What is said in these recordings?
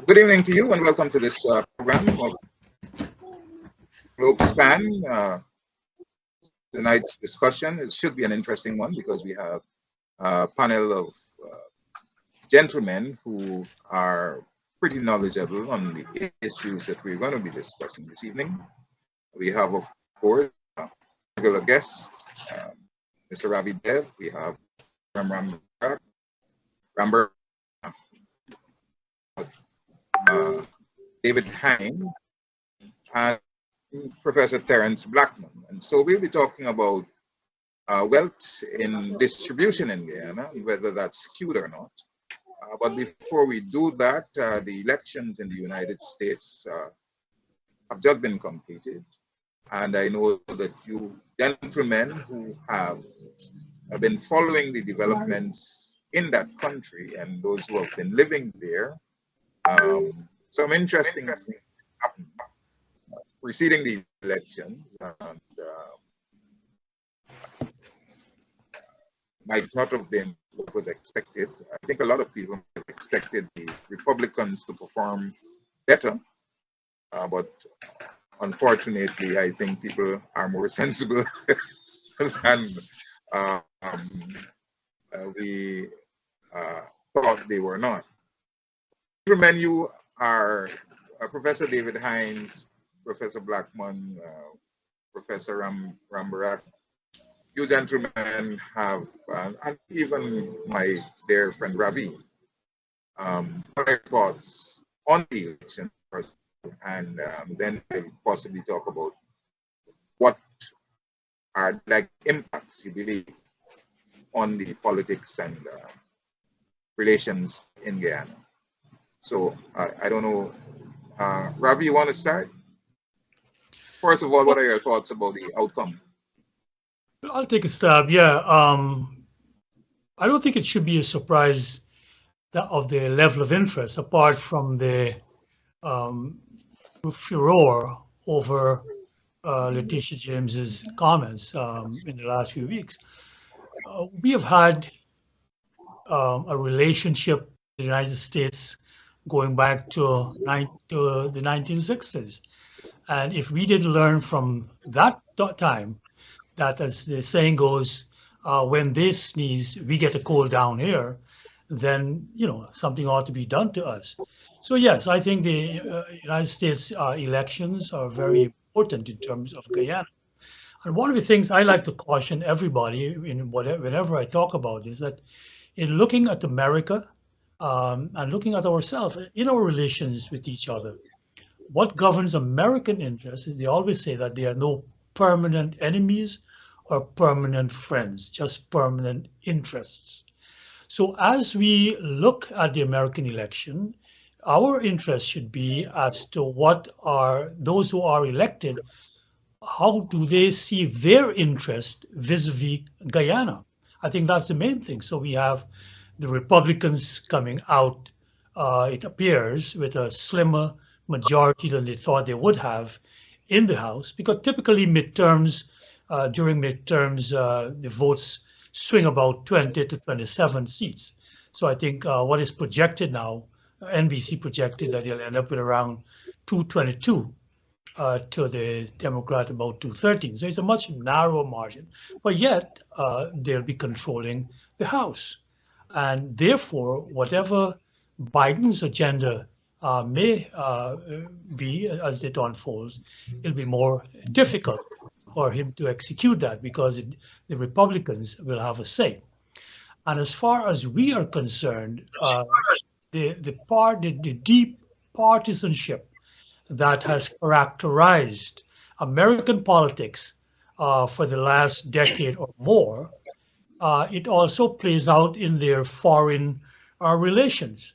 Good evening to you and welcome to this program of Globespan. Tonight's discussion should be an interesting one because we have a panel of gentlemen who are pretty knowledgeable on the issues that we're going to be discussing this evening. We have, of course, regular guests, Mr. Ravi Dev. We have Ramber, David Hine, and Professor Terence Blackman. And so we'll be talking about wealth in distribution in Guyana, whether that's skewed or not. But before we do that, the elections in the United States have just been completed. And I know that you gentlemen who have been following the developments in that country and those who have been living there, some interesting things happened preceding the elections, and might not have been what was expected. I think a lot of people expected the Republicans to perform better, but unfortunately, I think people are more sensible than we thought they were not. Gentlemen, you are Professor David Hines, Professor Blackman, Professor Rambarak. You gentlemen have, and even my dear friend Ravi, what are your thoughts on the election first, and then we'll possibly talk about what are like impacts you believe on the politics and relations in Guyana. So I don't know, Ravi, you want to start? First of all, what are your thoughts about the outcome? I'll take a stab. Yeah, I don't think it should be a surprise of the level of interest, apart from the furor over Letitia James's comments in the last few weeks. We have had a relationship with the United States going back to the 1960s. And if we didn't learn from that time, that as the saying goes, when they sneeze, we get a cold down here, then, something ought to be done to us. So yes, I think the United States elections are very important in terms of Guyana. And one of the things I like to caution everybody whenever I talk about is that in looking at America and looking at ourselves in our relations with each other, what governs American interests is they always say that there are no permanent enemies or permanent friends, just permanent interests. So as we look at the American election, our interest should be as to what are those who are elected, how do they see their interest vis-a-vis Guyana? I think that's the main thing. So we have the Republicans coming out, it appears, with a slimmer majority than they thought they would have in the House, because typically during midterms, the votes swing about 20 to 27 seats. So I think what is projected now, NBC projected that they'll end up with around 222 to the Democrat, about 213. So it's a much narrower margin, but yet they'll be controlling the House. And therefore, whatever Biden's agenda may be as it unfolds, it'll be more difficult for him to execute that because the Republicans will have a say. And as far as we are concerned, the deep partisanship that has characterized American politics for the last decade or more, it also plays out in their foreign relations.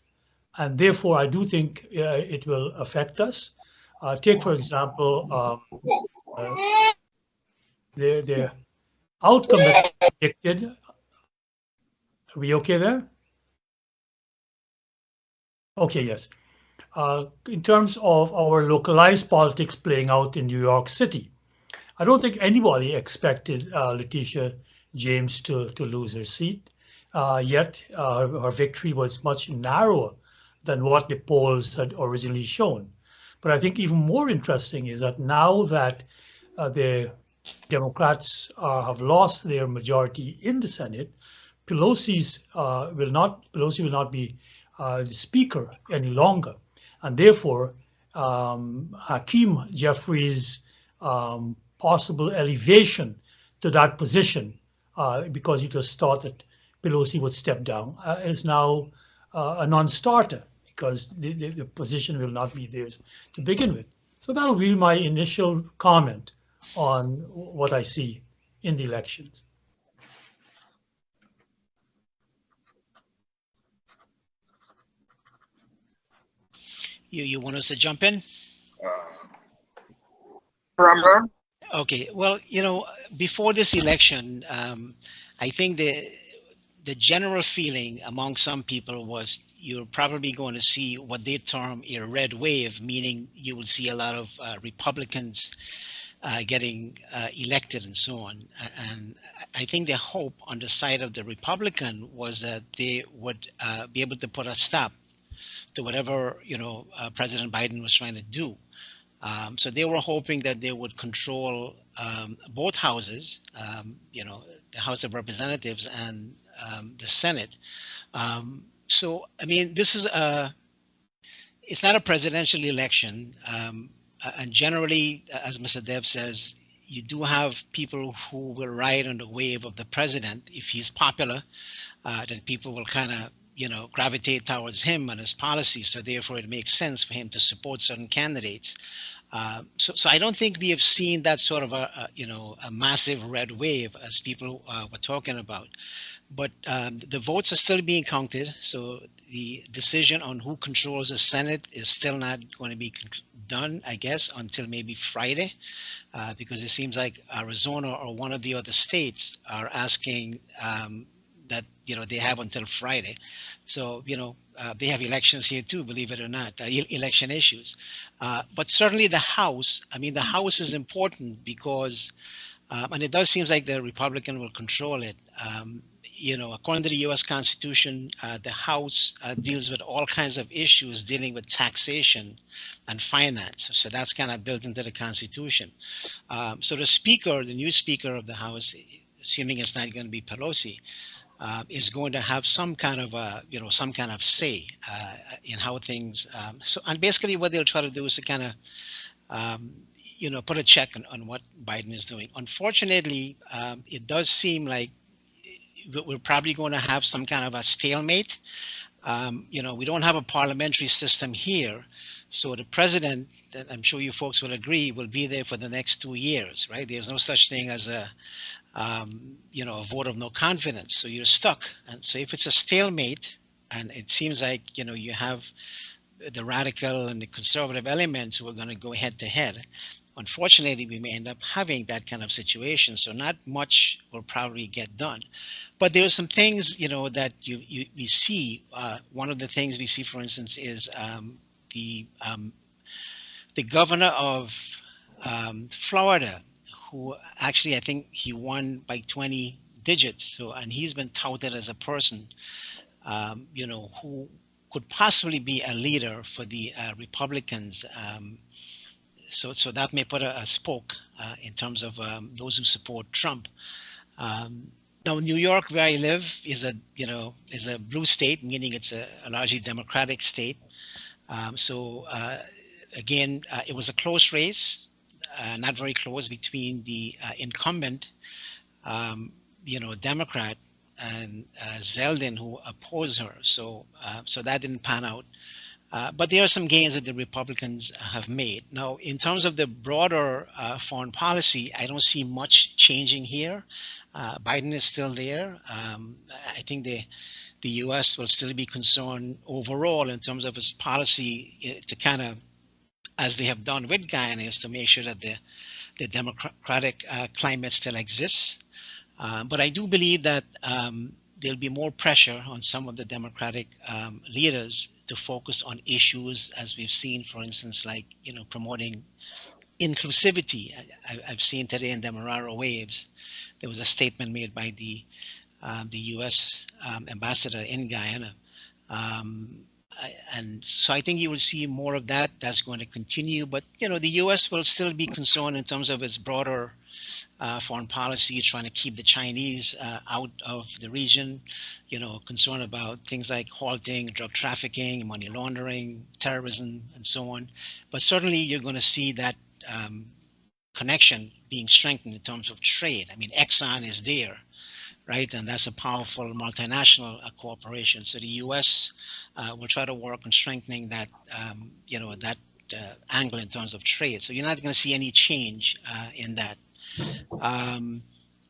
And therefore, I do think it will affect us. Take, for example, the outcome that's predicted. Are we okay there? Okay, yes. In terms of our localized politics playing out in New York City, I don't think anybody expected Letitia James to lose her seat. Yet her victory was much narrower than what the polls had originally shown. But I think even more interesting is that now that the Democrats have lost their majority in the Senate, Pelosi will not be the speaker any longer, and therefore Hakeem Jeffries' possible elevation to that position, because it was thought that Pelosi would step down, is now a non-starter because the position will not be theirs to begin with. So that'll be my initial comment on what I see in the elections. You want us to jump in? Ramra? Okay. Well, before this election, I think the general feeling among some people was you're probably going to see what they term a red wave, meaning you will see a lot of Republicans getting elected and so on. And I think the hope on the side of the Republican was that they would be able to put a stop to whatever President Biden was trying to do. So they were hoping that they would control both houses, the House of Representatives and the Senate. So I mean, it's not a presidential election, and generally, as Mr. Dev says, you do have people who will ride on the wave of the president. If he's popular, then people will kind of gravitate towards him and his policies. So therefore, it makes sense for him to support certain candidates. So I don't think we have seen that sort of a massive red wave as people were talking about. But the votes are still being counted. So the decision on who controls the Senate is still not going to be done, I guess, until maybe Friday, because it seems like Arizona or one of the other states are asking that they have until Friday. So they have elections here too, believe it or not, election issues. But certainly the House. I mean, the House is important because, and it does seem like the Republican will control it. According to the U.S. Constitution, the House deals with all kinds of issues dealing with taxation and finance. So that's kind of built into the Constitution. So the new Speaker of the House, assuming it's not going to be Pelosi, is going to have some kind of say in how things. And basically, what they'll try to do is to kind of, put a check on what Biden is doing. Unfortunately, it does seem like we're probably going to have some kind of a stalemate. We don't have a parliamentary system here, so the president, I'm sure you folks will agree, will be there for the next 2 years, right? There's no such thing as a vote of no confidence. So you're stuck. And so if it's a stalemate, and it seems like, you have the radical and the conservative elements who are going to go head to head, unfortunately, we may end up having that kind of situation. So not much will probably get done. But there are some things, that we see. One of the things we see, for instance, is the governor of Florida, who actually, I think he won by 20 digits. So, and he's been touted as a person, who could possibly be a leader for the Republicans. So that may put a spoke in terms of those who support Trump. Now, New York, where I live, is a blue state, meaning it's a largely Democratic state. Again, it was a close race. Not very close between the incumbent, Democrat, and Zeldin, who opposed her. So that didn't pan out. But there are some gains that the Republicans have made. Now, in terms of the broader foreign policy, I don't see much changing here. Biden is still there. I think the U.S. will still be concerned overall in terms of its policy to kind of, as they have done with Guyana, is to make sure that the democratic climate still exists. But I do believe that there'll be more pressure on some of the Democratic leaders to focus on issues, as we've seen, for instance, like promoting inclusivity. I've seen today in the Marara Waves, there was a statement made by the U.S. ambassador in Guyana, and so I think you will see more of that. That's going to continue. But the U.S. will still be concerned in terms of its broader foreign policy, trying to keep the Chinese out of the region. Concerned about things like halting drug trafficking, money laundering, terrorism, and so on. But certainly, you're going to see that connection being strengthened in terms of trade. I mean, Exxon is there, right? And that's a powerful multinational corporation. So the U.S. Will try to work on strengthening that, that angle in terms of trade. So you're not going to see any change in that.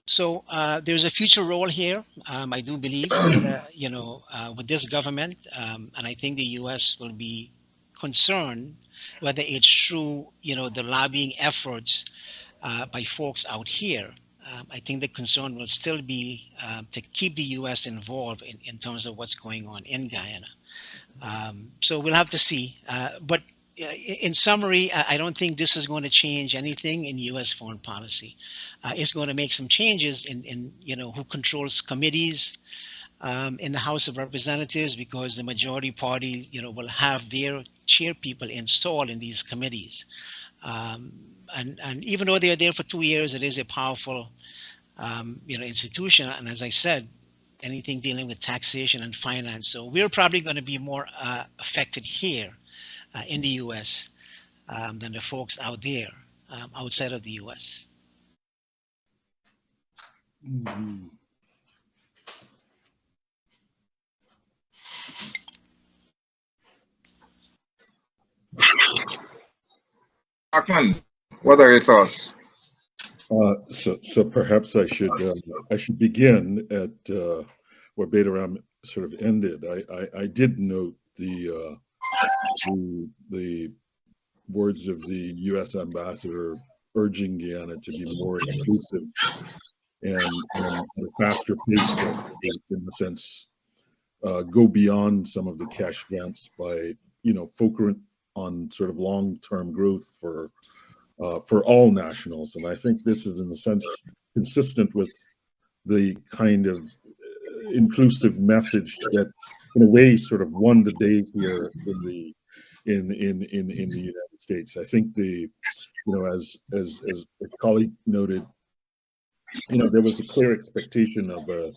So there's a future role here, I do believe, with this government, and I think the U.S. will be concerned whether it's through, the lobbying efforts by folks out here. I think the concern will still be to keep the U.S. involved in terms of what's going on in Guyana. So we'll have to see. But in summary, I don't think this is going to change anything in U.S. foreign policy. It's going to make some changes in who controls committees in the House of Representatives, because the majority party, will have their chair people installed in these committees. And even though they're there for 2 years, it is a powerful, institution. And as I said, anything dealing with taxation and finance. So we're probably going to be more affected here in the U.S. Than the folks out there outside of the U.S. Mm-hmm. Blackman, what are your thoughts? So perhaps I should begin at where Betaram sort of ended. I did note the words of the U.S. ambassador urging Guyana to be more inclusive and at a faster pace, in the sense, go beyond some of the cash grants by focusing on sort of long-term growth for all nationals. And I think this is, in a sense, consistent with the kind of inclusive message that, in a way, sort of won the day here in the United States. I think as a colleague noted, there was a clear expectation of a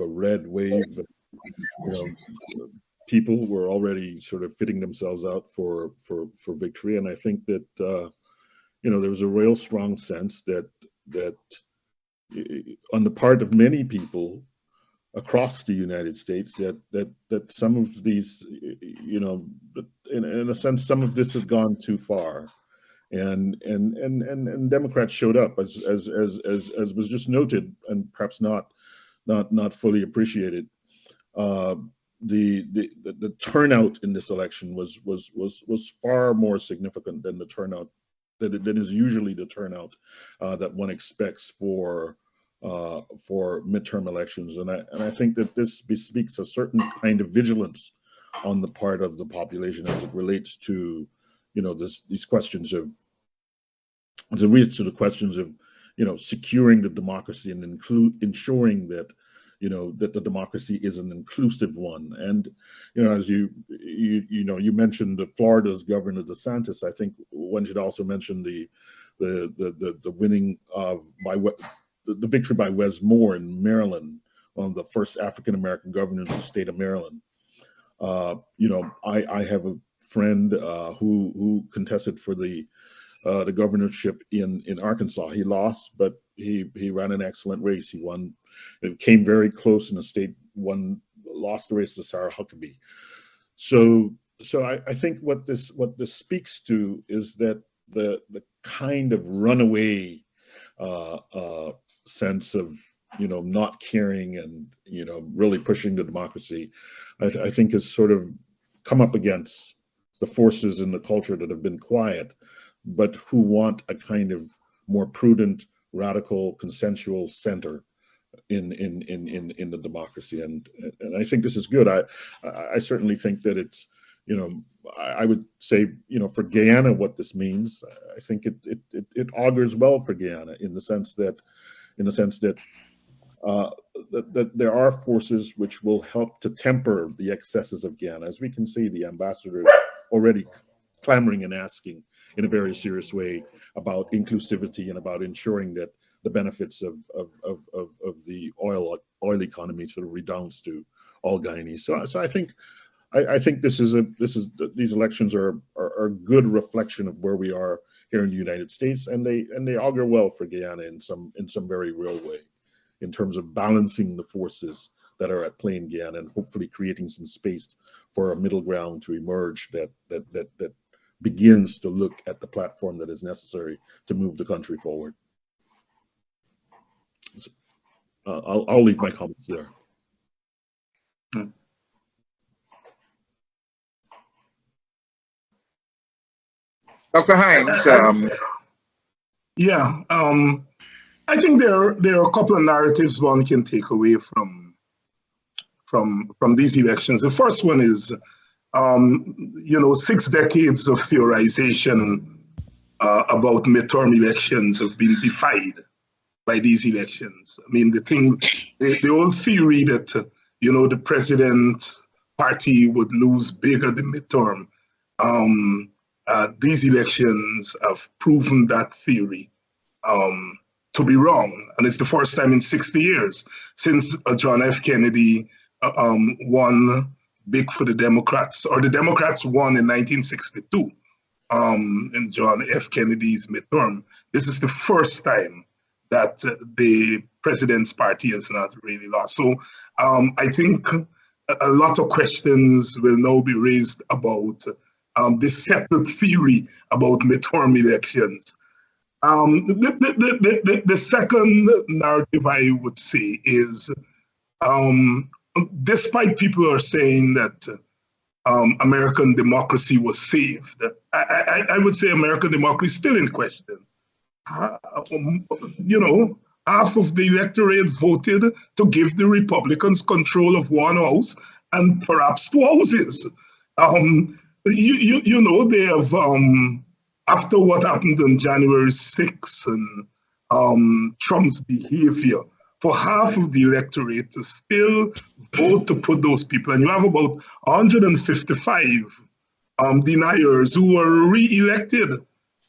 red wave. People were already sort of fitting themselves out for victory, and I think that there was a real strong sense that on the part of many people across the United States that some of these, in a sense, some of this had gone too far, and Democrats showed up, as was just noted, and perhaps not fully appreciated. The turnout in this election was far more significant than the turnout that is usually the turnout that one expects for midterm elections, and I think that this bespeaks a certain kind of vigilance on the part of the population as it relates to these questions of securing the democracy and ensuring that that the democracy is an inclusive one. And as you mentioned Florida's Governor DeSantis, I think one should also mention the winning the victory by Wes Moore in Maryland, one of the first African American governors of the state of Maryland. I have a friend who contested for the governorship in Arkansas. He lost, but he ran an excellent race. He won. It came very close in the state. Lost the race to Sarah Huckabee. So I think what this speaks to is that the kind of runaway sense of not caring and really pushing the democracy, I think has sort of come up against the forces in the culture that have been quiet, but who want a kind of more prudent, radical, consensual center in the democracy, and I think this is good. I certainly think that it's I would say for Guyana what this means. I think it augurs well for Guyana in the sense that that there are forces which will help to temper the excesses of Guyana. As we can see, the ambassador is already clamoring and asking in a very serious way about inclusivity and about ensuring that the benefits of the oil economy sort of redounds to all Guyanese. So I think these elections are a good reflection of where we are here in the United States, and they augur well for Guyana in some very real way, in terms of balancing the forces that are at play in Guyana and hopefully creating some space for a middle ground to emerge that begins to look at the platform that is necessary to move the country forward. I'll leave my comments there. Dr. Hines. I think there are a couple of narratives one can take away from these elections. The first one is, 6 decades of theorization about midterm elections have been defied by these elections. I mean, the old theory that the president party would lose big at the midterm. These elections have proven that theory to be wrong, and it's the first time in 60 years since John F. Kennedy won big for the Democrats, or the Democrats won in 1962 in John F. Kennedy's midterm. This is the first time that the president's party has not really lost. So I think a lot of questions will now be raised about this settled theory about midterm elections. The second narrative I would say is, despite people are saying that American democracy was saved, I would say American democracy is still in question. Half of the electorate voted to give the Republicans control of one house and perhaps 2 houses. They have, after what happened on January 6th and Trump's behavior, for half of the electorate to still vote to put those people, and you have about 155 deniers who were re-elected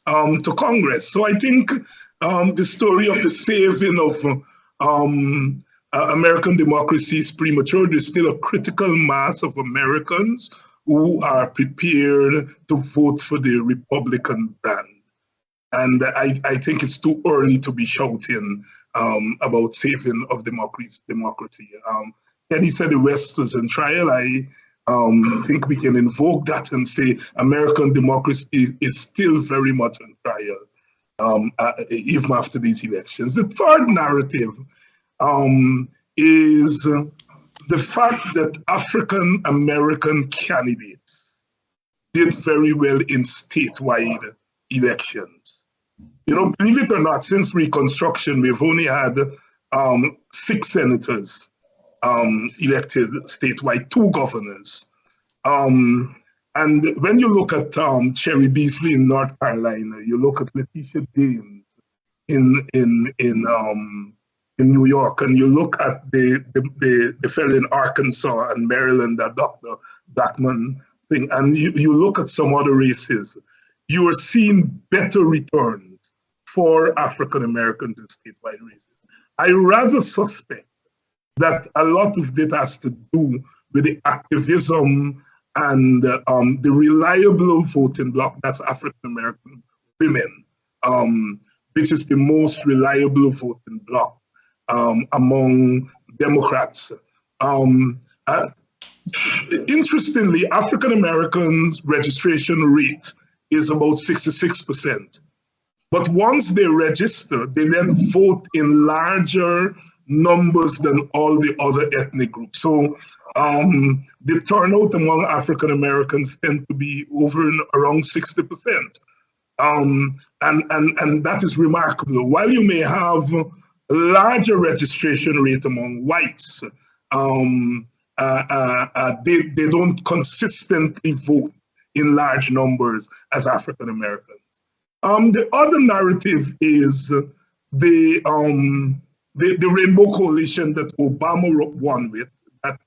to Congress. So I think the story of the saving of American democracy is premature. There's still a critical mass of Americans who are prepared to vote for the Republican brand. And I think it's too early to be shouting about saving of democracy. Kenny said the West is in trial. I think we can invoke that and say American democracy is still very much on trial, even after these elections. The third narrative is the fact that African American candidates did very well in statewide elections. Believe it or not, since Reconstruction, we've only had 6 senators elected statewide, 2 governors. And when you look at Cherry Beasley in North Carolina, you look at Letitia James in New York, and you look at the fellow in Arkansas and Maryland, that Dr. Blackman thing, and you look at some other races, you are seeing better returns for African Americans in statewide races. I rather suspect that a lot of that has to do with the activism and the reliable voting bloc, that's African American women, which is the most reliable voting bloc among Democrats. Interestingly, African Americans' registration rate is about 66%. But once they register, they then vote in larger numbers than all the other ethnic groups. So the turnout among African Americans tend to be over and around 60%. And that is remarkable. While you may have a larger registration rate among whites, they don't consistently vote in large numbers as African Americans. The other narrative is the the Rainbow Coalition that Obama won with, that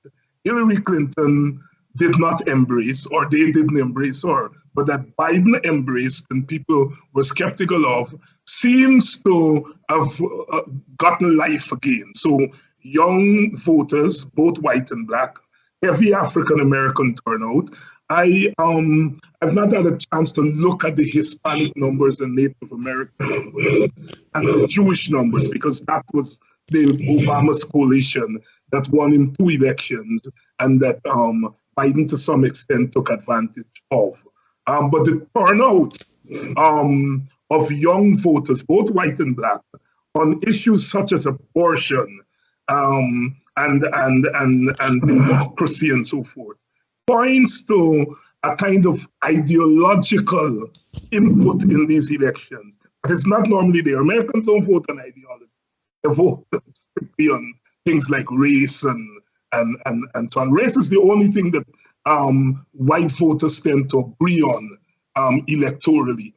Hillary Clinton did not embrace, or they didn't embrace her, but that Biden embraced and people were skeptical of, seems to have gotten life again. So young voters, both white and black, heavy African American turnout. I've not had a chance to look at the Hispanic numbers and Native American numbers and the Jewish numbers, because that was the Obama's coalition that won in 2 elections and that Biden to some extent took advantage of. But the turnout of young voters, both white and black, on issues such as abortion and democracy and so forth, points to a kind of ideological input in these elections. But it's not normally there. Americans don't vote on ideology. They vote strictly on things like race and so on. Race is the only thing that white voters tend to agree on electorally.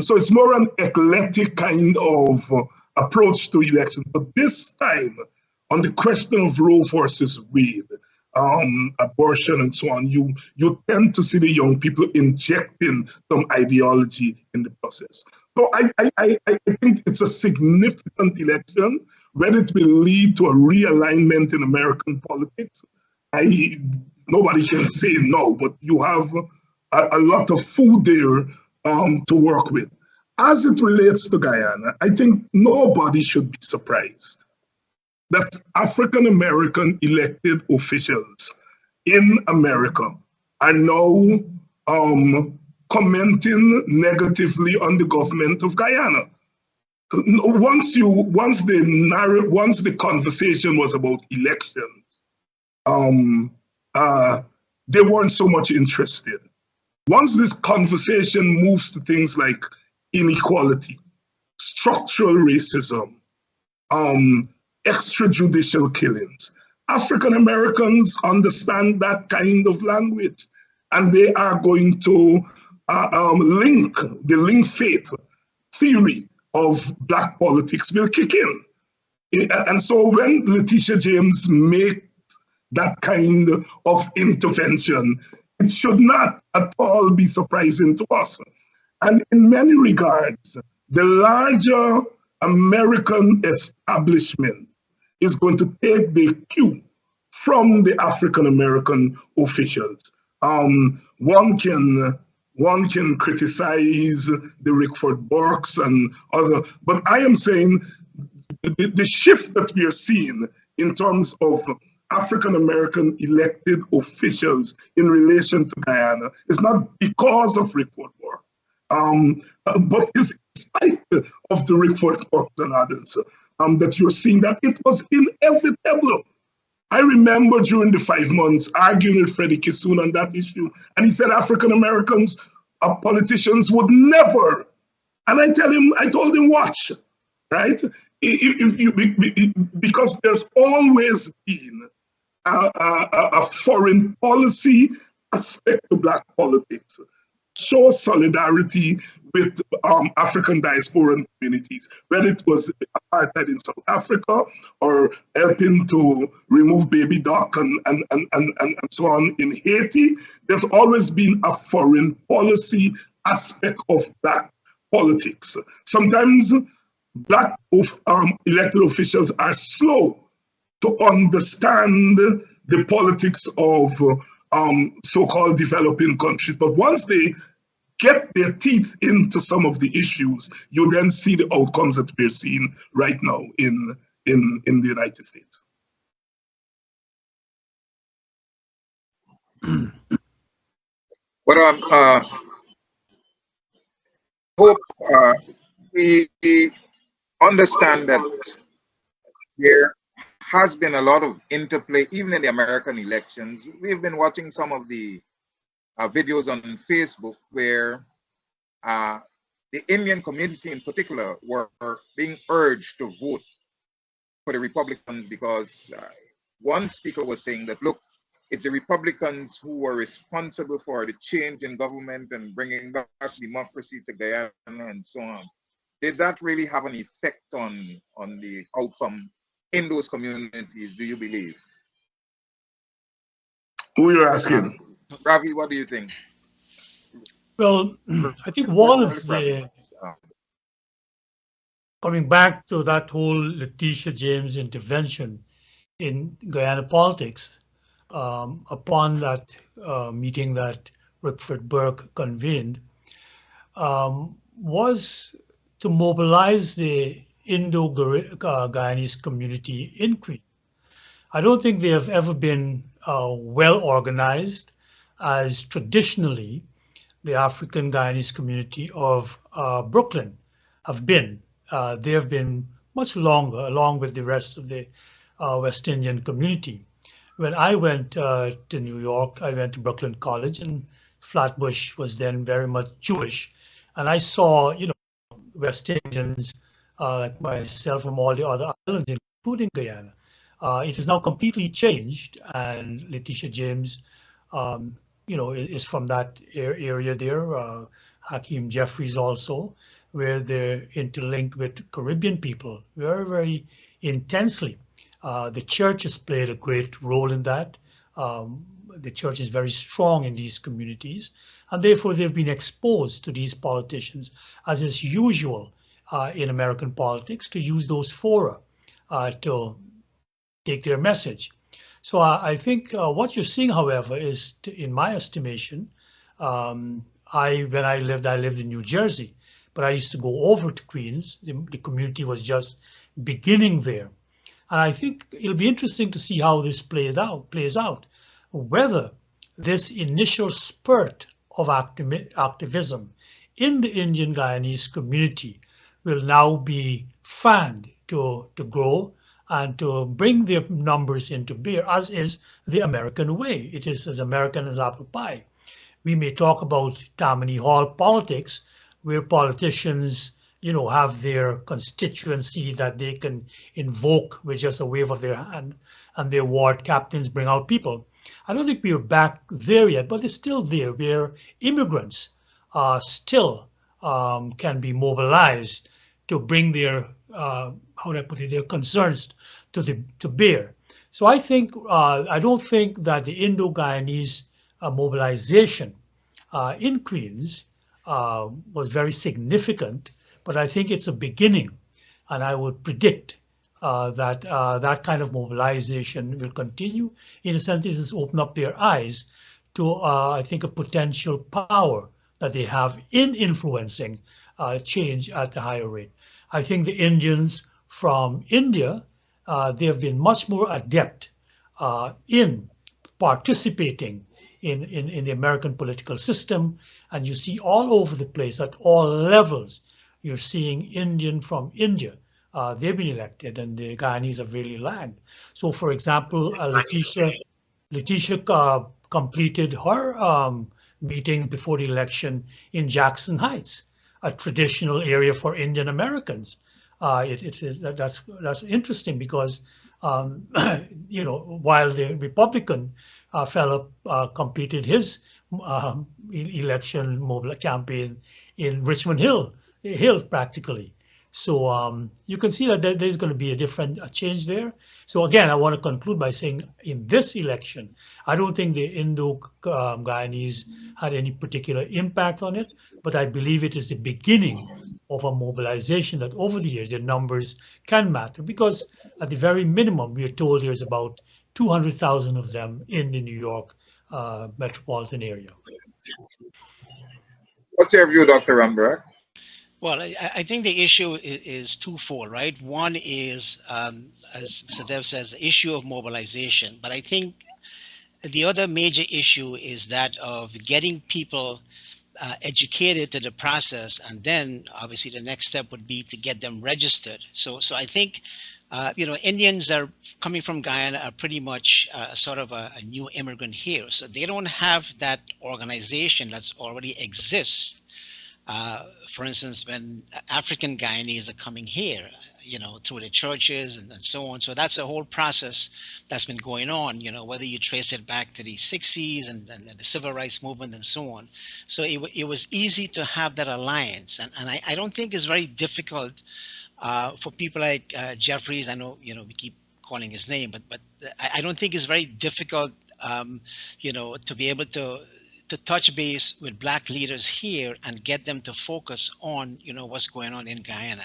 So it's more an eclectic kind of approach to elections. But this time, on the question of Roe versus Wade, abortion and so on, you tend to see the young people injecting some ideology in the process. So I think it's a significant election. Whether it will lead to a realignment in American politics, nobody can say no, but you have a lot of food there to work with. As it relates to Guyana, I think nobody should be surprised that African American elected officials in America are now commenting negatively on the government of Guyana. Once the conversation was about elections, they weren't so much interested. Once this conversation moves to things like inequality, structural racism, extrajudicial killings, African Americans understand that kind of language, and they are going to link faith theory of black politics will kick in. And so when Letitia James makes that kind of intervention, it should not at all be surprising to us. And in many regards, the larger American establishment is going to take their cue from the African American officials. One can criticize the Rickford Burks and other, but I am saying the shift that we are seeing in terms of African American elected officials in relation to Guyana is not because of Rickford Burke, but it's in spite of the Rickford Burks and others that you're seeing that it was inevitable. I remember during the 5 months arguing with Freddie Kissoon on that issue, and he said African Americans, politicians would never. And I told him, watch, right? Because there's always been a foreign policy aspect to black politics. Show solidarity with African diasporan communities, whether it was apartheid in South Africa or helping to remove baby doc and so on in Haiti. There's always been a foreign policy aspect of black politics. Sometimes black elected officials are slow to understand the politics of so-called developing countries, but once they get their teeth into some of the issues, you then see the outcomes that we're seeing right now in the United States. But hope we understand that there has been a lot of interplay, even in the American elections. We've been watching some of the videos on Facebook where the Indian community in particular were being urged to vote for the Republicans because one speaker was saying that, look, it's the Republicans who were responsible for the change in government and bringing back democracy to Guyana and so on. Did that really have an effect on the outcome in those communities, do you believe? Who you're asking? Ravi, what do you think? Well, I think one of Ravi, the coming back to that whole Letitia James intervention in Guyana politics, upon that meeting that Rickford Burke convened, was to mobilize the Indo-Guyanese community in Queens. I don't think they have ever been well organized as traditionally the African Guyanese community of Brooklyn have been. They have been much longer, along with the rest of the West Indian community. When I went to New York, I went to Brooklyn College, and Flatbush was then very much Jewish. And I saw, West Indians like myself from all the other islands, including Guyana. It has now completely changed, and Letitia James, is from that area there. Hakeem Jeffries also, where they're interlinked with Caribbean people very, very intensely. The church has played a great role in that. The church is very strong in these communities, and therefore they've been exposed to these politicians, as is usual in American politics, to use those fora to take their message. So I think what you're seeing, however, is, in my estimation, when I lived in New Jersey, but I used to go over to Queens. The community was just beginning there. And I think it'll be interesting to see how this plays out, whether this initial spurt of activism in the Indian Guyanese community will now be fanned to grow and to bring their numbers into bear, as is the American way. It is as American as apple pie. We may talk about Tammany Hall politics, where politicians, have their constituency that they can invoke with just a wave of their hand, and their ward captains bring out people. I don't think we're back there yet, but it's still there, where immigrants still can be mobilized to bring their, how do I put it, their concerns to bear. So I don't think that the Indo-Guyanese mobilization in Queens was very significant, but I think it's a beginning, and I would predict that that kind of mobilization will continue. In a sense, it has opened up their eyes to, I think, a potential power that they have in influencing change at a higher rate. I think the Indians from India, they have been much more adept in participating in the American political system, and you see all over the place at all levels, you're seeing Indian from India. They've been elected, and the Guyanese have really lagged. So, for example, Letitia completed her meeting before the election in Jackson Heights, a traditional area for Indian Americans. That's interesting because while the Republican fellow completed his election campaign in Richmond Hill practically. So you can see that there's going to be a change there. So again, I want to conclude by saying in this election, I don't think the Indo-Guyanese had any particular impact on it, but I believe it is the beginning of a mobilization that over the years, their numbers can matter, because at the very minimum, we are told there's about 200,000 of them in the New York metropolitan area. What's your view, Dr. Ramberg? Well, I think the issue is twofold, right? One is, as Mr. Dev says, the issue of mobilization. But I think the other major issue is that of getting people educated to the process, and then obviously the next step would be to get them registered. So I think Indians are coming from Guyana are pretty much sort of a new immigrant here, so they don't have that organization that's already exists. For instance, when African Guyanese are coming here, through the churches and so on. So that's a whole process that's been going on, whether you trace it back to the 60s and the civil rights movement and so on. So it was easy to have that alliance. And I don't think it's very difficult For people like Jeffries, I know we keep calling his name, but I don't think it's very difficult, to be able to touch base with black leaders here and get them to focus on what's going on in Guyana.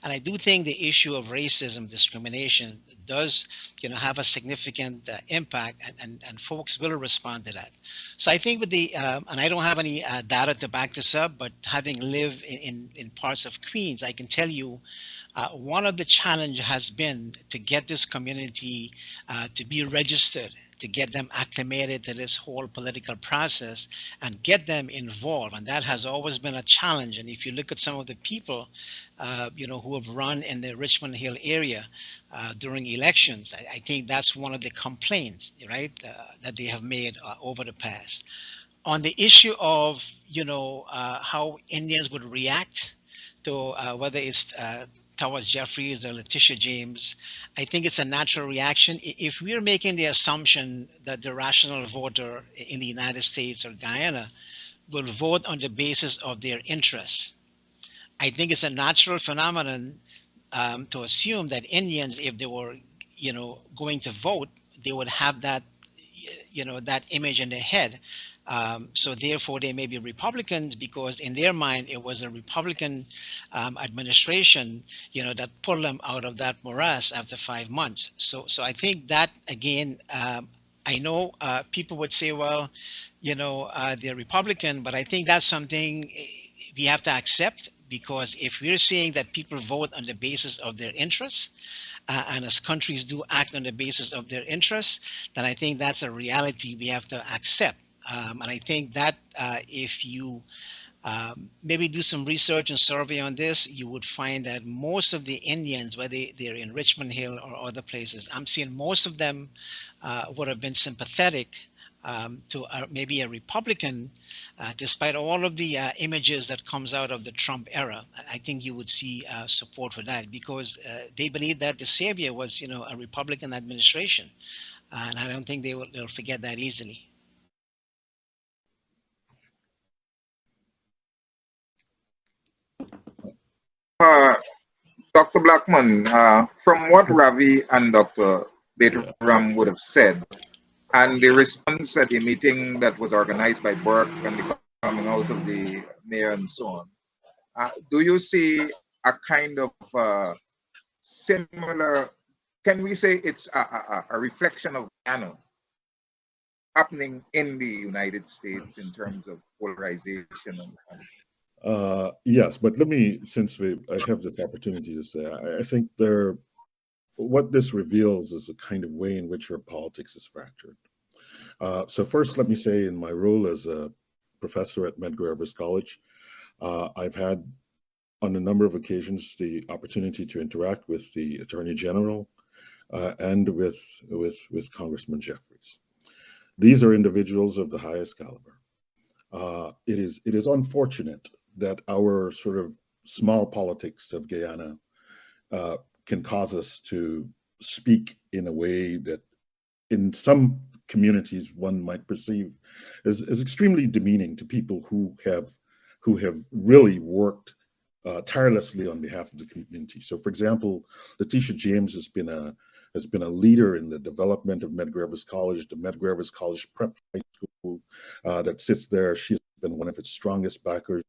And I do think the issue of racism, discrimination does have a significant impact, and folks will respond to that. So I think with the and I don't have any data to back this up, but having lived in parts of Queens, I can tell you one of the challenge has been to get this community to be registered, to get them acclimated to this whole political process and get them involved. And that has always been a challenge. And if you look at some of the people, who have run in the Richmond Hill area during elections, I think that's one of the complaints, right, that they have made over the past. On the issue of, how Indians would react to whether it's towards Jeffries or Letitia James, I think it's a natural reaction. If we're making the assumption that the rational voter in the United States or Guyana will vote on the basis of their interests, I think it's a natural phenomenon to assume that Indians, if they were, going to vote, they would have that, that image in their head. So therefore, they may be Republicans because in their mind it was a Republican administration, that pulled them out of that morass after 5 months. So I think that again, I know people would say, well, they're Republican, but I think that's something we have to accept, because if we're saying that people vote on the basis of their interests, and as countries do act on the basis of their interests, then I think that's a reality we have to accept. And I think that if you maybe do some research and survey on this, you would find that most of the Indians, whether they're in Richmond Hill or other places, I'm seeing most of them would have been sympathetic to maybe a Republican, despite all of the images that comes out of the Trump era. I think you would see support for that, because they believe that the savior was, a Republican administration, and I don't think they'll forget that easily. Uh, Dr. Blackman, from what Ravi and Dr. Betram would have said, and the response at the meeting that was organized by Burke and the coming out of the mayor and so on, do you see a kind of similar, can we say it's a reflection of Guyana happening in the United States in terms of polarization? Yes, but let me, since I have this opportunity to say, I think what this reveals is a kind of way in which our politics is fractured. So first, let me say, in my role as a professor at Medgar Evers College, I've had on a number of occasions the opportunity to interact with the Attorney General and with Congressman Jeffries. These are individuals of the highest caliber. It is unfortunate that our sort of small politics of Guyana can cause us to speak in a way that in some communities one might perceive as extremely demeaning to people who have really worked tirelessly on behalf of the community. So, for example, Letitia James has been a leader in the development of Medgar Evers College, the Medgar Evers College Prep High School that sits there. She's been one of its strongest backers.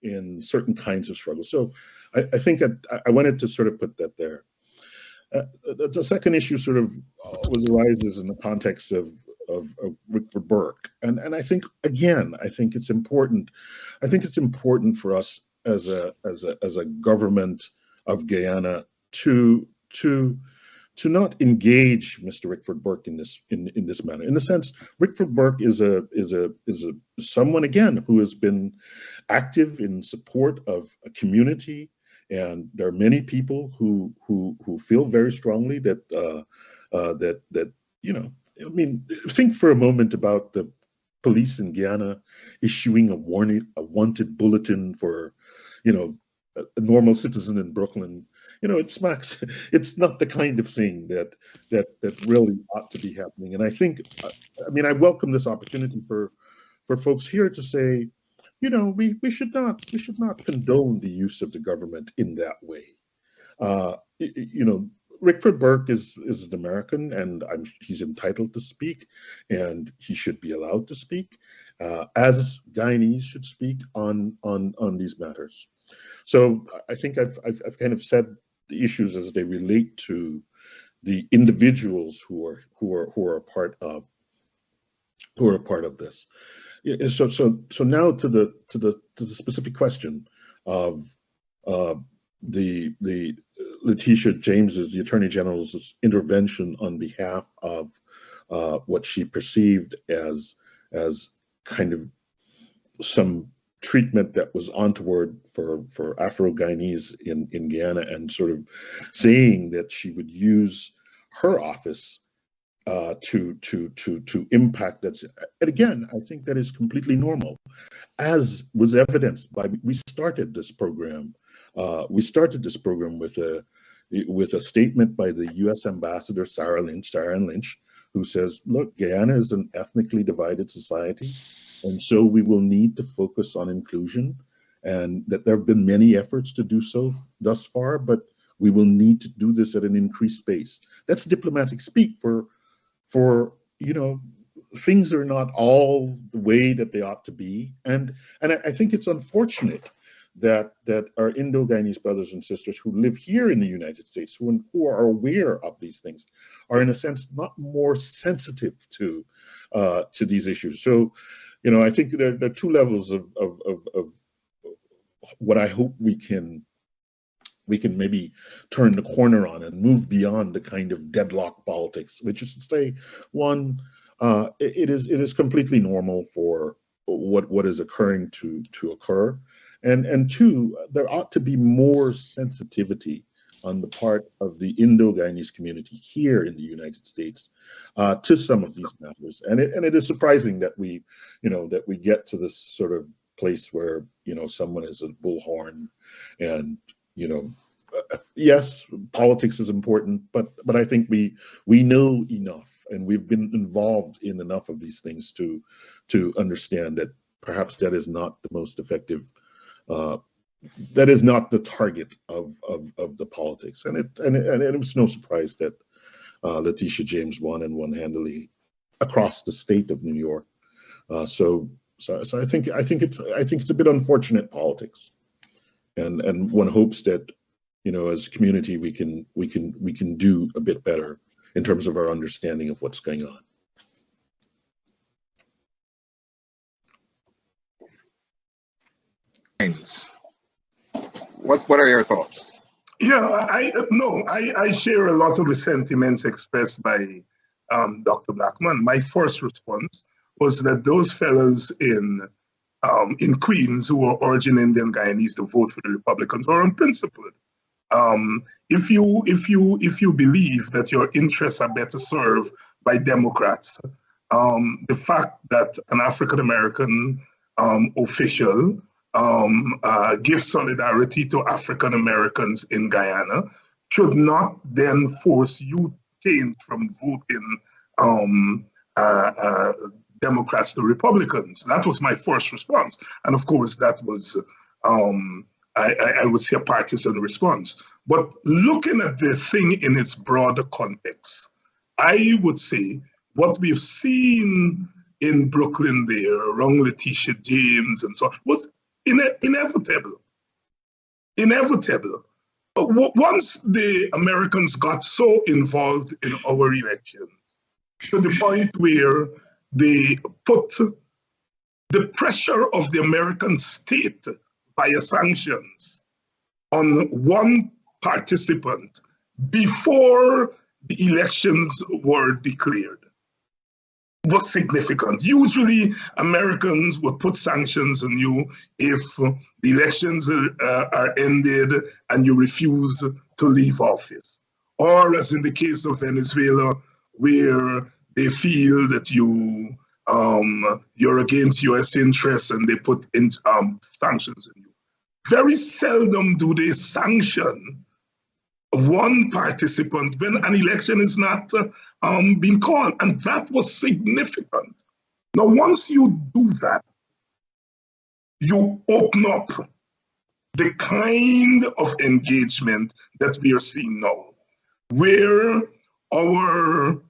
In certain kinds of struggles. So I think that I wanted to sort of put that there. The second issue sort of arises in the context of Rickford Burke, and I think again, I think it's important. I think it's important for us as a government of Guyana to not engage Mr. Rickford Burke in this manner. In the sense, Rickford Burke is someone, again, who has been active in support of a community, and there are many people who feel very strongly that that you know, I mean, think for a moment about the police in Guyana issuing a wanted bulletin for, you know, a normal citizen in Brooklyn. You know, it's not the kind of thing that really ought to be happening. And I think, I mean, I welcome this opportunity for folks here to say, you know, we should not condone the use of the government in that way. You know, Rickford Burke is an American, and he's entitled to speak, and he should be allowed to speak, as Guyanese should speak on these matters. So I think I've kind of said the issues as they relate to the individuals who are a part of this. So now to the specific question of the Letitia James's, the Attorney General's intervention on behalf of what she perceived as kind of some treatment that was untoward for Afro-Guyanese in Guyana, and sort of saying that she would use her office to impact that. And again, I think that is completely normal, as was evidenced by, we started this program with a statement by the U.S. Ambassador Sarah Lynch, who says, look, Guyana is an ethnically divided society, and so we will need to focus on inclusion, and that there have been many efforts to do so thus far, but we will need to do this at an increased pace. That's diplomatic speak for you know, things are not all the way that they ought to be. And I think it's unfortunate that our Indo-Guyanese brothers and sisters who live here in the United States, who are aware of these things, are in a sense not more sensitive to these issues. So, you know, I think there are two levels of what I hope we can maybe turn the corner on and move beyond the kind of deadlock politics, which is to say, one, it is completely normal for what is occurring to occur. And two, there ought to be more sensitivity on the part of the Indo-Guyanese community here in the United States to some of these matters. And it is surprising that we get to this sort of place where, you know, someone is a bullhorn, and, you know, yes, politics is important, but I think we know enough, and we've been involved in enough of these things to understand that perhaps that is not the most effective. That is not the target of the politics, and it was no surprise that Letitia James won handily across the state of New York. So I think it's a bit unfortunate politics, and one hopes that, you know, as a community we can do a bit better in terms of our understanding of what's going on. What are your thoughts? Yeah, I share a lot of the sentiments expressed by Dr. Blackman. My first response was that those fellows in Queens who were urging Indian Guyanese to vote for the Republicans were unprincipled. If you believe that your interests are better served by Democrats, the fact that an African American official gives solidarity to African Americans in Guyana should not then force you change from voting Democrats to Republicans. That was my first response, and of course that was I would say a partisan response. But looking at the thing in its broader context, I would say what we've seen in Brooklyn there around Letitia James and so on was inevitable. But once the Americans got so involved in our election, to the point where they put the pressure of the American state via sanctions on one participant before the elections were declared was significant. Usually, Americans would put sanctions on you if the elections are ended and you refuse to leave office. Or as in the case of Venezuela, where they feel that you're against U.S. interests and they put in sanctions on you. Very seldom do they sanction one participant when an election is not being called, and that was significant. Now, once you do that, you open up the kind of engagement that we are seeing now, where our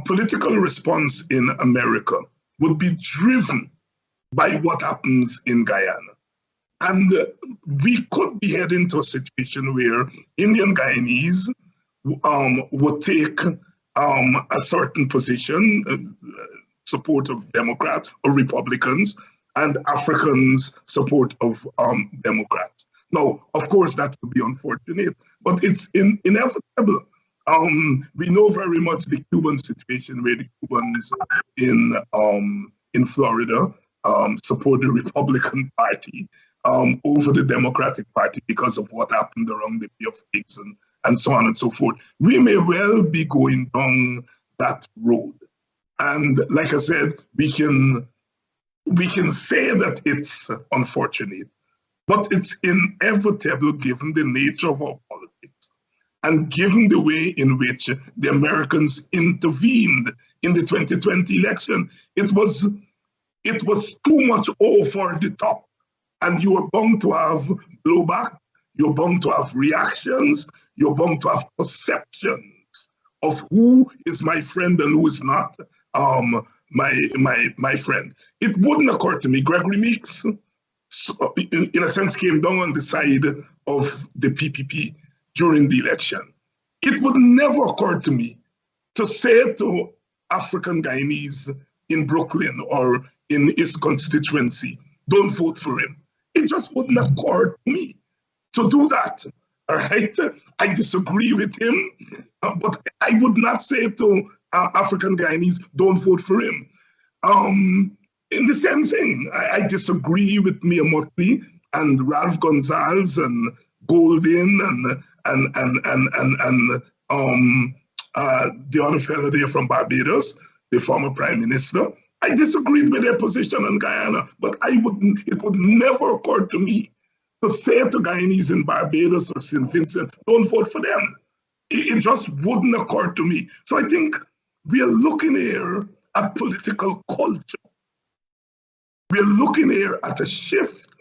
political response in America would be driven by what happens in Guyana. And we could be heading to a situation where Indian Guyanese would take a certain position, support of Democrats or Republicans, and Africans support of Democrats. Now, of course, that would be unfortunate, but it's inevitable. We know very much the Cuban situation, where the Cubans in Florida support the Republican Party over the Democratic Party because of what happened around the Bay of Pigs and so on and so forth. We may well be going down that road. And like I said, we can say that it's unfortunate, but it's inevitable given the nature of our politics and given the way in which the Americans intervened in the 2020 election. It was too much over the top. And you are bound to have blowback, you're bound to have reactions, you're bound to have perceptions of who is my friend and who is not my friend. It wouldn't occur to me. Gregory Meeks, in a sense, came down on the side of the PPP during the election. It would never occur to me to say to African Guyanese in Brooklyn or in his constituency, don't vote for him. It just wouldn't occur to me to do that. All right, I disagree with him, but I would not say to African Guyanese, don't vote for him. In the same thing, I disagree with Mia Mottley and Ralph Gonzalez and Golden and the other fellow there from Barbados, the former prime minister. I disagreed with their position on Guyana, but it would never occur to me to say to Guyanese in Barbados or St. Vincent, don't vote for them. It just wouldn't occur to me. So I think we are looking here at political culture. We are looking here at a shift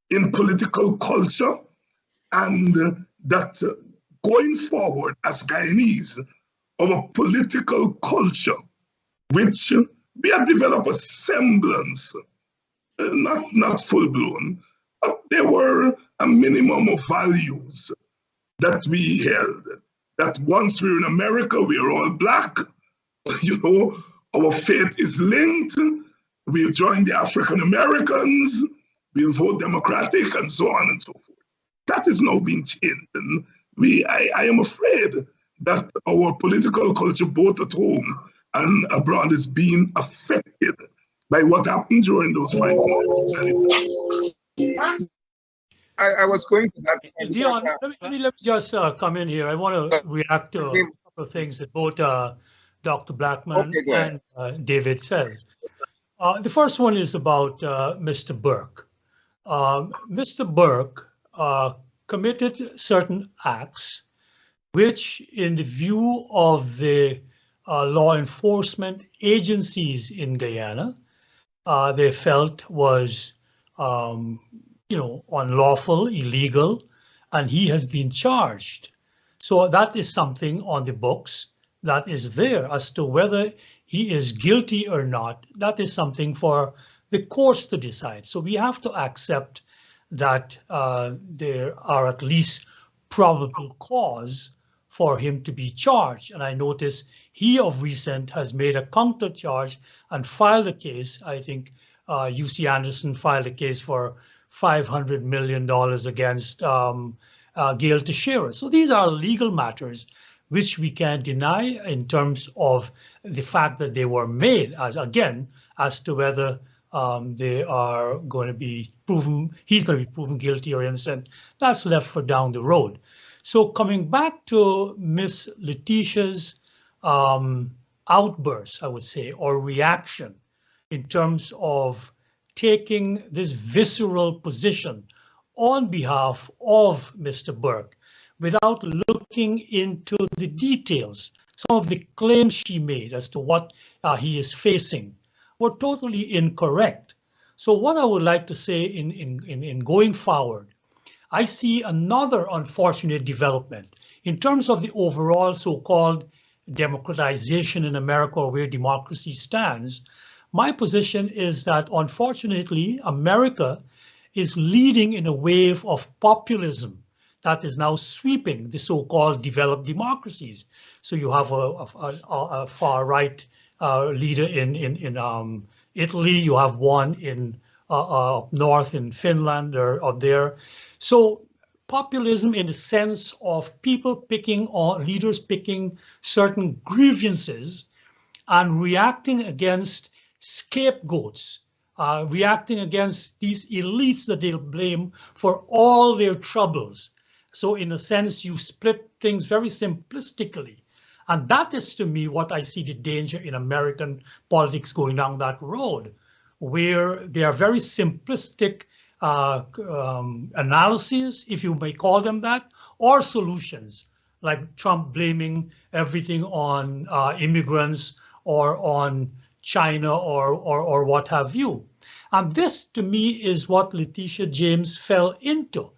in political culture, and that going forward as Guyanese, our political culture, which we have developed a semblance, not full-blown, but there were a minimum of values that we held. That once we're in America, we are all Black. Our fate is linked. We'll join the African Americans. We'll vote Democratic, and so on and so forth. That is now being changed, and I am afraid that our political culture, both at home and abroad, is being affected by what happened during those 5 months. I was going to that. Dion, let me just come in here. I want to react to a couple of things that both Dr. Blackman and David said. The first one is about Mr. Burke. Mr. Burke committed certain acts which, in the view of the law enforcement agencies in Guyana, they felt was unlawful, illegal, and he has been charged. So that is something on the books that is there. As to whether he is guilty or not, that is something for the courts to decide. So we have to accept that there are at least probable cause for him to be charged. And I notice he of recent has made a counter charge and filed a case. I think UC Anderson filed a case for $500 million against Gail Teixeira. So these are legal matters which we can't deny in terms of the fact that they were made, as to whether they are going to be proven, he's going to be proven guilty or innocent. That's left for down the road. So coming back to Miss Letitia's outburst, I would say, or reaction in terms of taking this visceral position on behalf of Mr. Burke without looking into the details, some of the claims she made as to what he is facing were totally incorrect. So what I would like to say in going forward, I see another unfortunate development in terms of the overall so-called democratization in America, or where democracy stands. My position is that, unfortunately, America is leading in a wave of populism that is now sweeping the so-called developed democracies. So you have a far-right leader in Italy. You have one in up north in Finland or up there. So populism, in the sense of people picking on leaders, picking certain grievances and reacting against scapegoats, reacting against these elites that they'll blame for all their troubles. So in a sense, you split things very simplistically. And that is, to me, what I see the danger in American politics going down that road, where they are very simplistic analyses, if you may call them that, or solutions, like Trump blaming everything on immigrants or on China or what have you. And this, to me, is what Letitia James fell into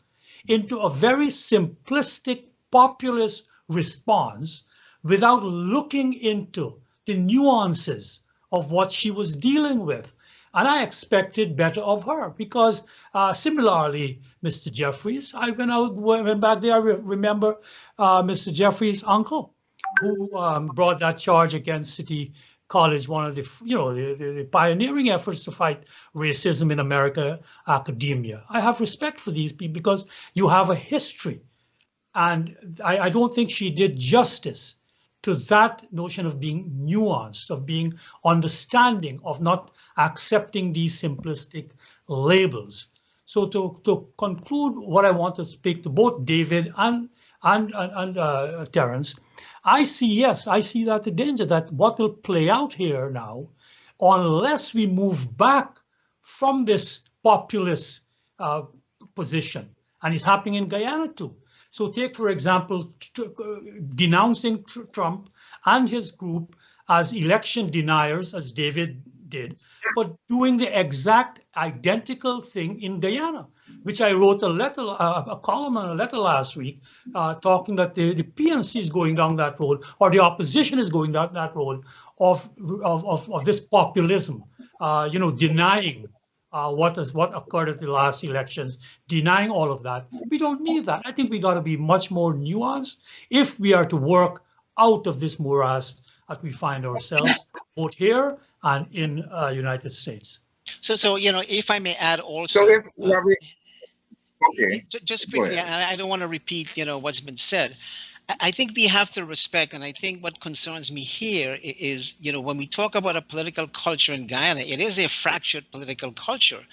a very simplistic populist response without looking into the nuances of what she was dealing with. And I expected better of her, because similarly, Mr. Jeffries, I went back there, I remember Mr. Jeffries' uncle, who brought that charge against City College, one of the, the pioneering efforts to fight racism in America academia. I have respect for these people because you have a history. And I don't think she did justice to that notion of being nuanced, of being understanding, of not accepting these simplistic labels. So to conclude what I want to speak to both David and Terence, I see that the danger, that what will play out here now, unless we move back from this populist position, and it's happening in Guyana too. So take, for example, denouncing Trump and his group as election deniers, as David did, for doing the exact identical thing in Guyana, which I wrote a column and a letter last week, talking that the PNC is going down that road, or the opposition is going down that road of this populism, denying what occurred at the last elections, denying all of that. We don't need that. I think we got to be much more nuanced if we are to work out of this morass that we find ourselves, both here and in United States. So if I may add also. So if okay, just quickly, and I don't want to repeat, what's been said. I think we have to respect, and I think what concerns me here is, when we talk about a political culture in Guyana, it is a fractured political culture.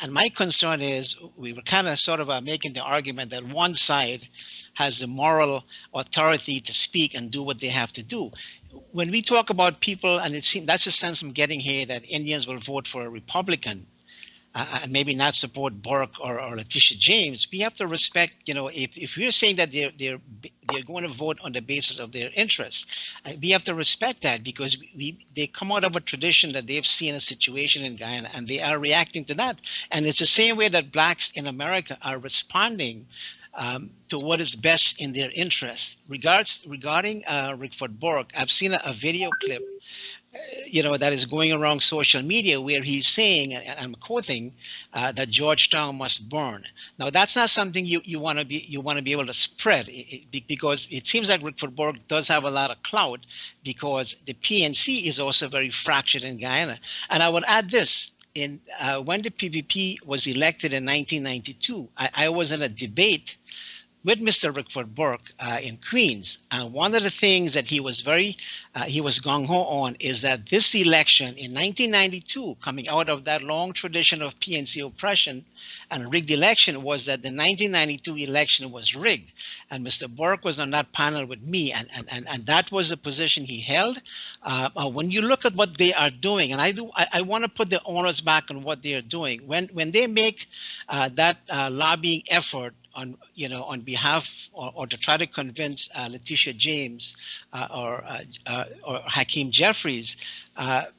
And my concern is we were kind of sort of making the argument that one side has the moral authority to speak and do what they have to do. When we talk about people, and it seems that's the sense I'm getting here, that Indians will vote for a Republican, and maybe not support Burke or Letitia James, we have to respect, if we're saying that they're going to vote on the basis of their interests, we have to respect that, because they come out of a tradition that they've seen a situation in Guyana, and they are reacting to that. And it's the same way that blacks in America are responding to what is best in their interest. Regarding Rickford Burke, I've seen a video clip that is going around social media where he's saying, and I'm quoting, that Georgetown must burn. Now, that's not something you want to be able to spread, because it seems like Rickford Burke does have a lot of clout, because the PNC is also very fractured in Guyana. And I would add this. When the PVP was elected in 1992, I was in a debate with Mr. Rickford Burke in Queens. And one of the things that he was gung-ho on is that this election in 1992, coming out of that long tradition of PNC oppression and rigged election, was that the 1992 election was rigged. And Mr. Burke was on that panel with me, and that was the position he held. When you look at what they are doing, and I want to put the onus back on what they are doing. When they make that lobbying effort on behalf or to try to convince Letitia James or Hakeem Jeffries,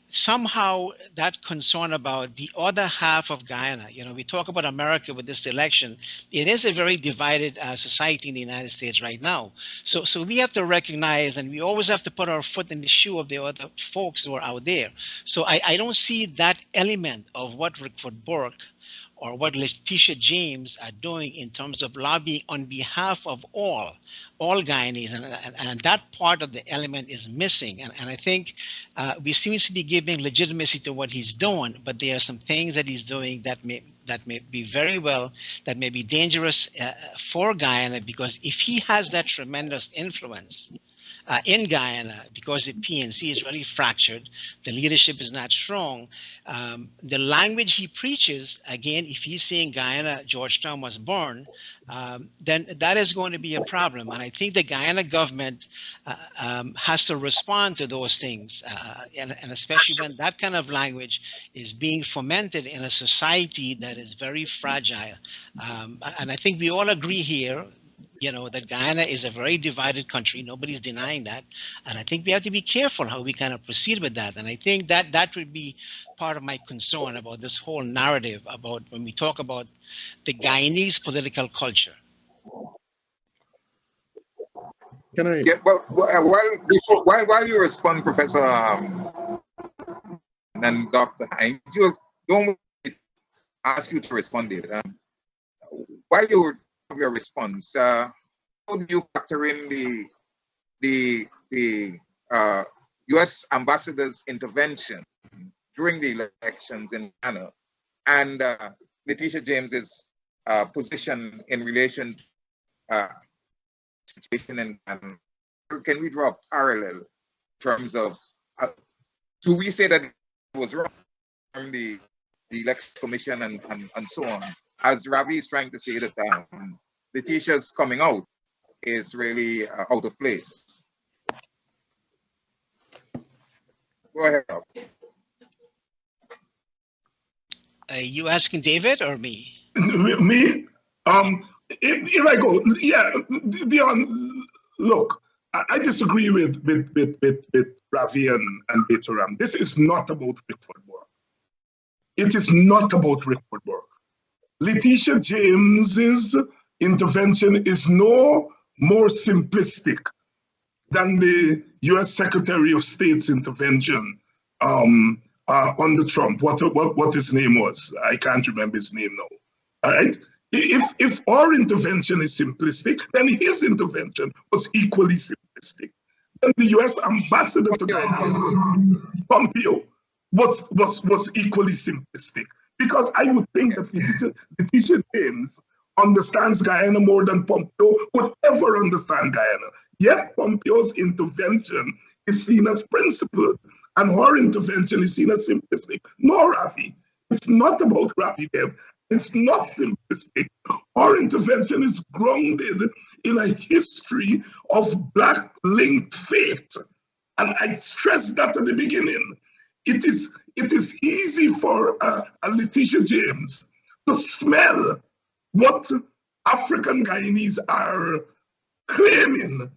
somehow that concern about the other half of Guyana. We talk about America with this election. It is a very divided society in the United States right now. So we have to recognize, and we always have to put our foot in the shoe of the other folks who are out there. So I don't see that element of what Rickford Burke or what Letitia James are doing in terms of lobbying on behalf of all Guyanese, and that part of the element is missing. And I think we seem to be giving legitimacy to what he's doing, but there are some things that he's doing that may be that may be dangerous for Guyana, because if he has that tremendous influence in Guyana, because the PNC is really fractured, the leadership is not strong. The language he preaches, again, if he's saying Guyana, Georgetown was born, then that is going to be a problem. And I think the Guyana government has to respond to those things, and especially when that kind of language is being fomented in a society that is very fragile. And I think we all agree here, that Guyana is a very divided country. Nobody's denying that. And I think we have to be careful how we kind of proceed with that. And I think that would be part of my concern about this whole narrative about when we talk about the Guyanese political culture. Can I? Yeah, well, while you respond, Professor and Dr. Hines, you don't ask you to respond there. While you your response, how do you factor in the U.S. ambassador's intervention during the elections in Ghana and Letitia James's position in relation to situation in Ghana? Can we draw a parallel in terms of do we say that it was wrong from the election commission and so on? As Ravi is trying to say that Letitia's coming out is really out of place. Go ahead, Rob. Are you asking David or me? Me? If I go, yeah, Dion, look, I disagree with Ravi and Betaram. This is not about Rickford Burke. It is not about Rickford Burke. Letitia James's intervention is no more simplistic than the U.S. Secretary of State's intervention under Trump. What his name was? I can't remember his name now. All right. If our intervention is simplistic, then his intervention was equally simplistic. And the U.S. ambassador to Guyana, Pompeo, was equally simplistic. Because I would think that Letitia James understands Guyana more than Pompeo would ever understand Guyana. Yet Pompeo's intervention is seen as principled, and her intervention is seen as simplistic. No, Rafi, it's not about Rafi Dev. It's not simplistic. Our intervention is grounded in a history of Black linked fate. And I stressed that at the beginning. It is easy for a Letitia James to smell what African Guyanese are claiming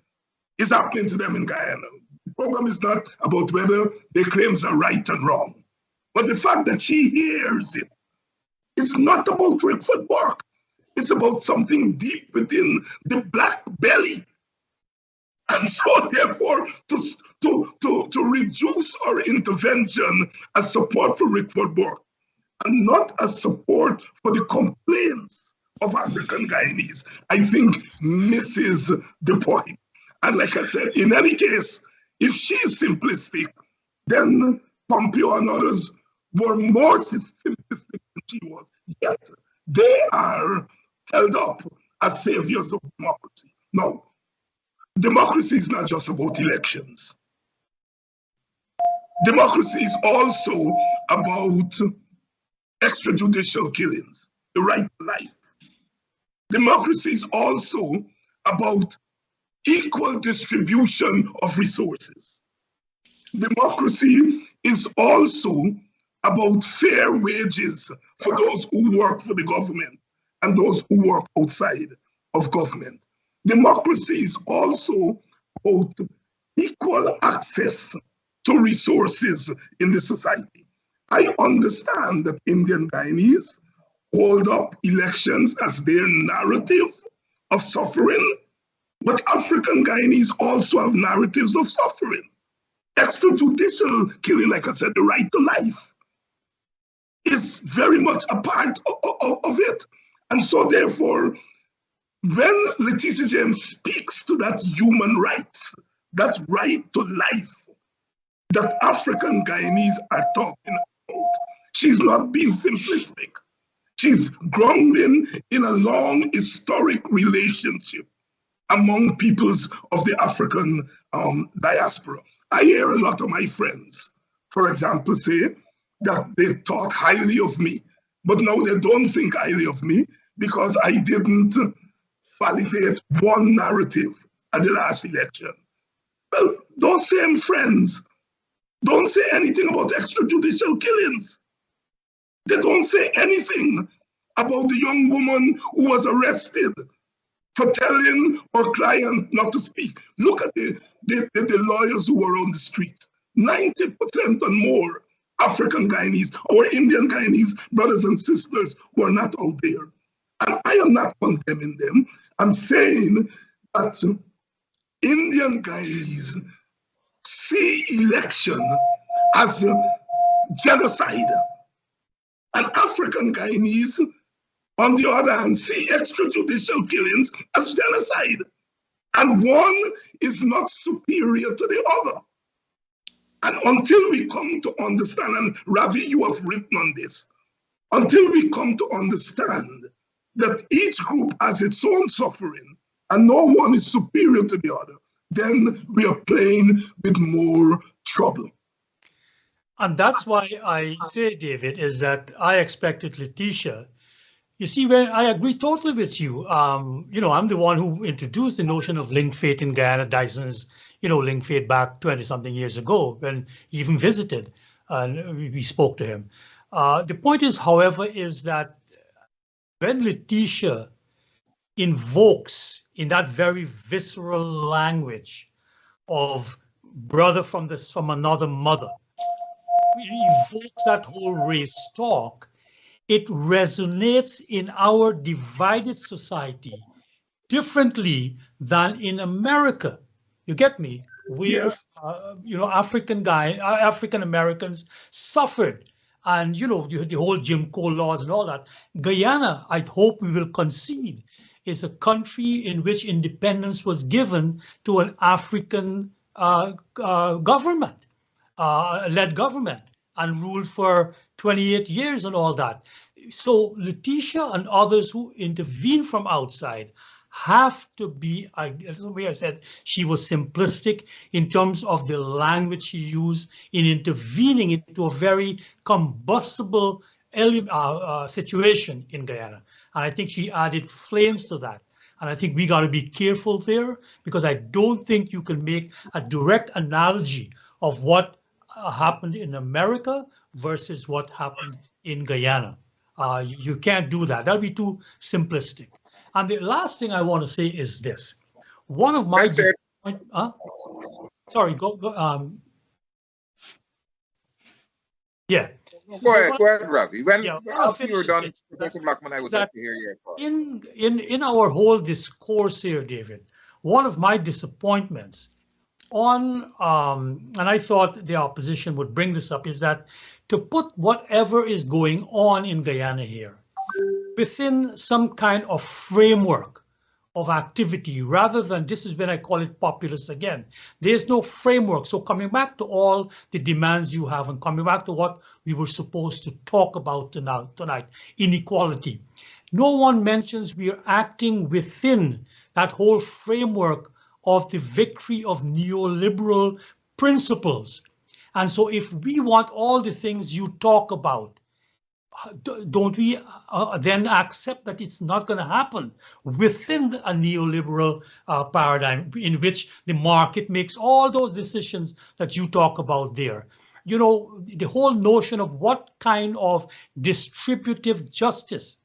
is happening to them in Guyana. The program is not about whether their claims are right and wrong, but the fact that she hears it. It's not about Rickford Burke. It's about something deep within the Black belly. And so, therefore, to reduce our intervention as support for Rickford Burke and not as support for the complaints of African Guyanese, I think misses the point. And like I said, in any case, if she is simplistic, then Pompeo and others were more simplistic than she was. Yet they are held up as saviors of democracy. No, democracy is not just about elections. Democracy is also about extrajudicial killings, the right to life. Democracy is also about equal distribution of resources. Democracy is also about fair wages for those who work for the government and those who work outside of government. Democracy is also about equal access to resources in the society. I understand that Indian Guyanese hold up elections as their narrative of suffering, but African Guyanese also have narratives of suffering. Extrajudicial killing, like I said, the right to life, is very much a part of it. And so therefore, when Letitia James speaks to that human rights, that right to life that African Guyanese are talking about, she's not being simplistic. She's grounding in a long historic relationship among peoples of the African diaspora. I hear a lot of my friends, for example, say that they thought highly of me, but now they don't think highly of me because I didn't validate one narrative at the last election. Well, those same friends don't say anything about extrajudicial killings. They don't say anything about the young woman who was arrested for telling her client not to speak. Look at the lawyers who were on the street. 90% and more African Guyanese, our Indian Guyanese brothers and sisters were not out there. And I am not condemning them. I'm saying that Indian Guyanese see election as genocide. And African Guyanese, on the other hand, see extrajudicial killings as genocide. And one is not superior to the other. And until we come to understand, and Ravi, you have written on this, until we come to understand that each group has its own suffering and no one is superior to the other, then we are playing with more trouble. And that's why I say, David, is that I expected Letitia. You see, when I agree totally with you, I'm the one who introduced the notion of linked fate in Guyana. Dyson's, linked fate back 20-something years ago when he even visited and we spoke to him. The point is, however, is that when Letitia invokes in that very visceral language of brother from another mother, evokes that whole race talk, it resonates in our divided society differently than in America. You get me? Where Yes. African Americans suffered, and the whole Jim Crow laws and all that. Guyana, I hope we will concede, is a country in which independence was given to an African government, led government, and ruled for 28 years and all that. So Letitia and others who intervene from outside have to be, that's the way I said, she was simplistic in terms of the language she used in intervening into a very combustible situation in Guyana. And I think she added flames to that. And I think we got to be careful there, because I don't think you can make a direct analogy of what happened in America versus what happened in Guyana. You can't do that. That'll be too simplistic. And the last thing I want to say is this. One of my sorry, go. Yeah. Go ahead, Ravi. After you're done, this, Professor Blackman, I would like to hear your thoughts. In our whole discourse here, David, one of my disappointments on, and I thought the opposition would bring this up, is that to put whatever is going on in Guyana here within some kind of framework of activity, rather than, this is when I call it populist again. There's no framework. So coming back to all the demands you have and coming back to what we were supposed to talk about tonight, inequality. No one mentions we are acting within that whole framework of the victory of neoliberal principles. And so if we want all the things you talk about, don't we then accept that it's not going to happen within a neoliberal paradigm in which the market makes all those decisions that you talk about there? You know, the whole notion of what kind of distributive justice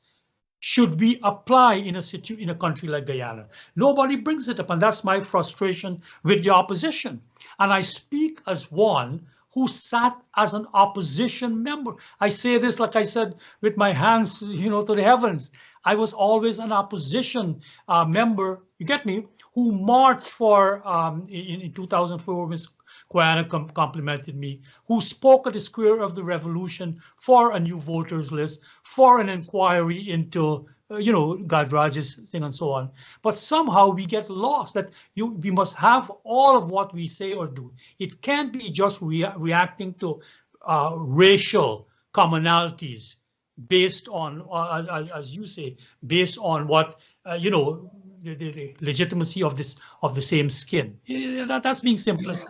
should we apply in a country like Guyana? Nobody brings it up, and that's my frustration with the opposition. And I speak as one who sat as an opposition member. I say this, like I said, with my hands, you know, to the heavens. I was always an opposition member, you get me, who marched for, in 2004, Ms. Guyana complimented me, who spoke at the Square of the Revolution for a new voters list, for an inquiry into, you know, Gadraj's thing and so on. But somehow we get lost that we must have all of what we say or do. It can't be just reacting to racial commonalities based on, as you say, based on what, you know, the legitimacy of the same skin. That's being simplistic.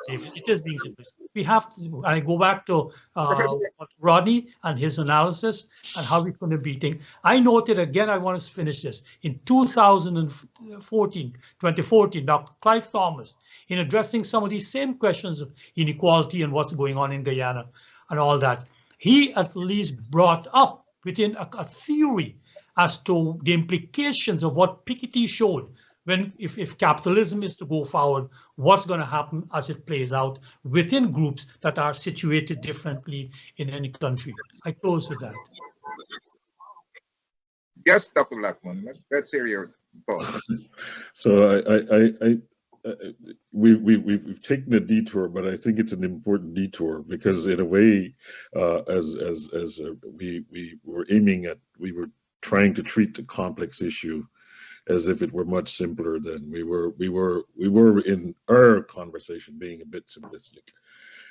It is being simplistic. We have to. I go back to Rodney and his analysis and how we're going to be thinking. I noted again. I want to finish this in 2014. Dr. Clive Thomas, in addressing some of these same questions of inequality and what's going on in Guyana and all that, he at least brought up within a theory as to the implications of what Piketty showed when if capitalism is to go forward, what's going to happen as it plays out within groups that are situated differently in any country. I close with that. Yes, Dr. Blackman, let's hear your thoughts. So we've taken a detour, but I think it's an important detour because in a way, we were aiming at, we were trying to treat the complex issue as if it were much simpler than we were in our conversation being a bit simplistic.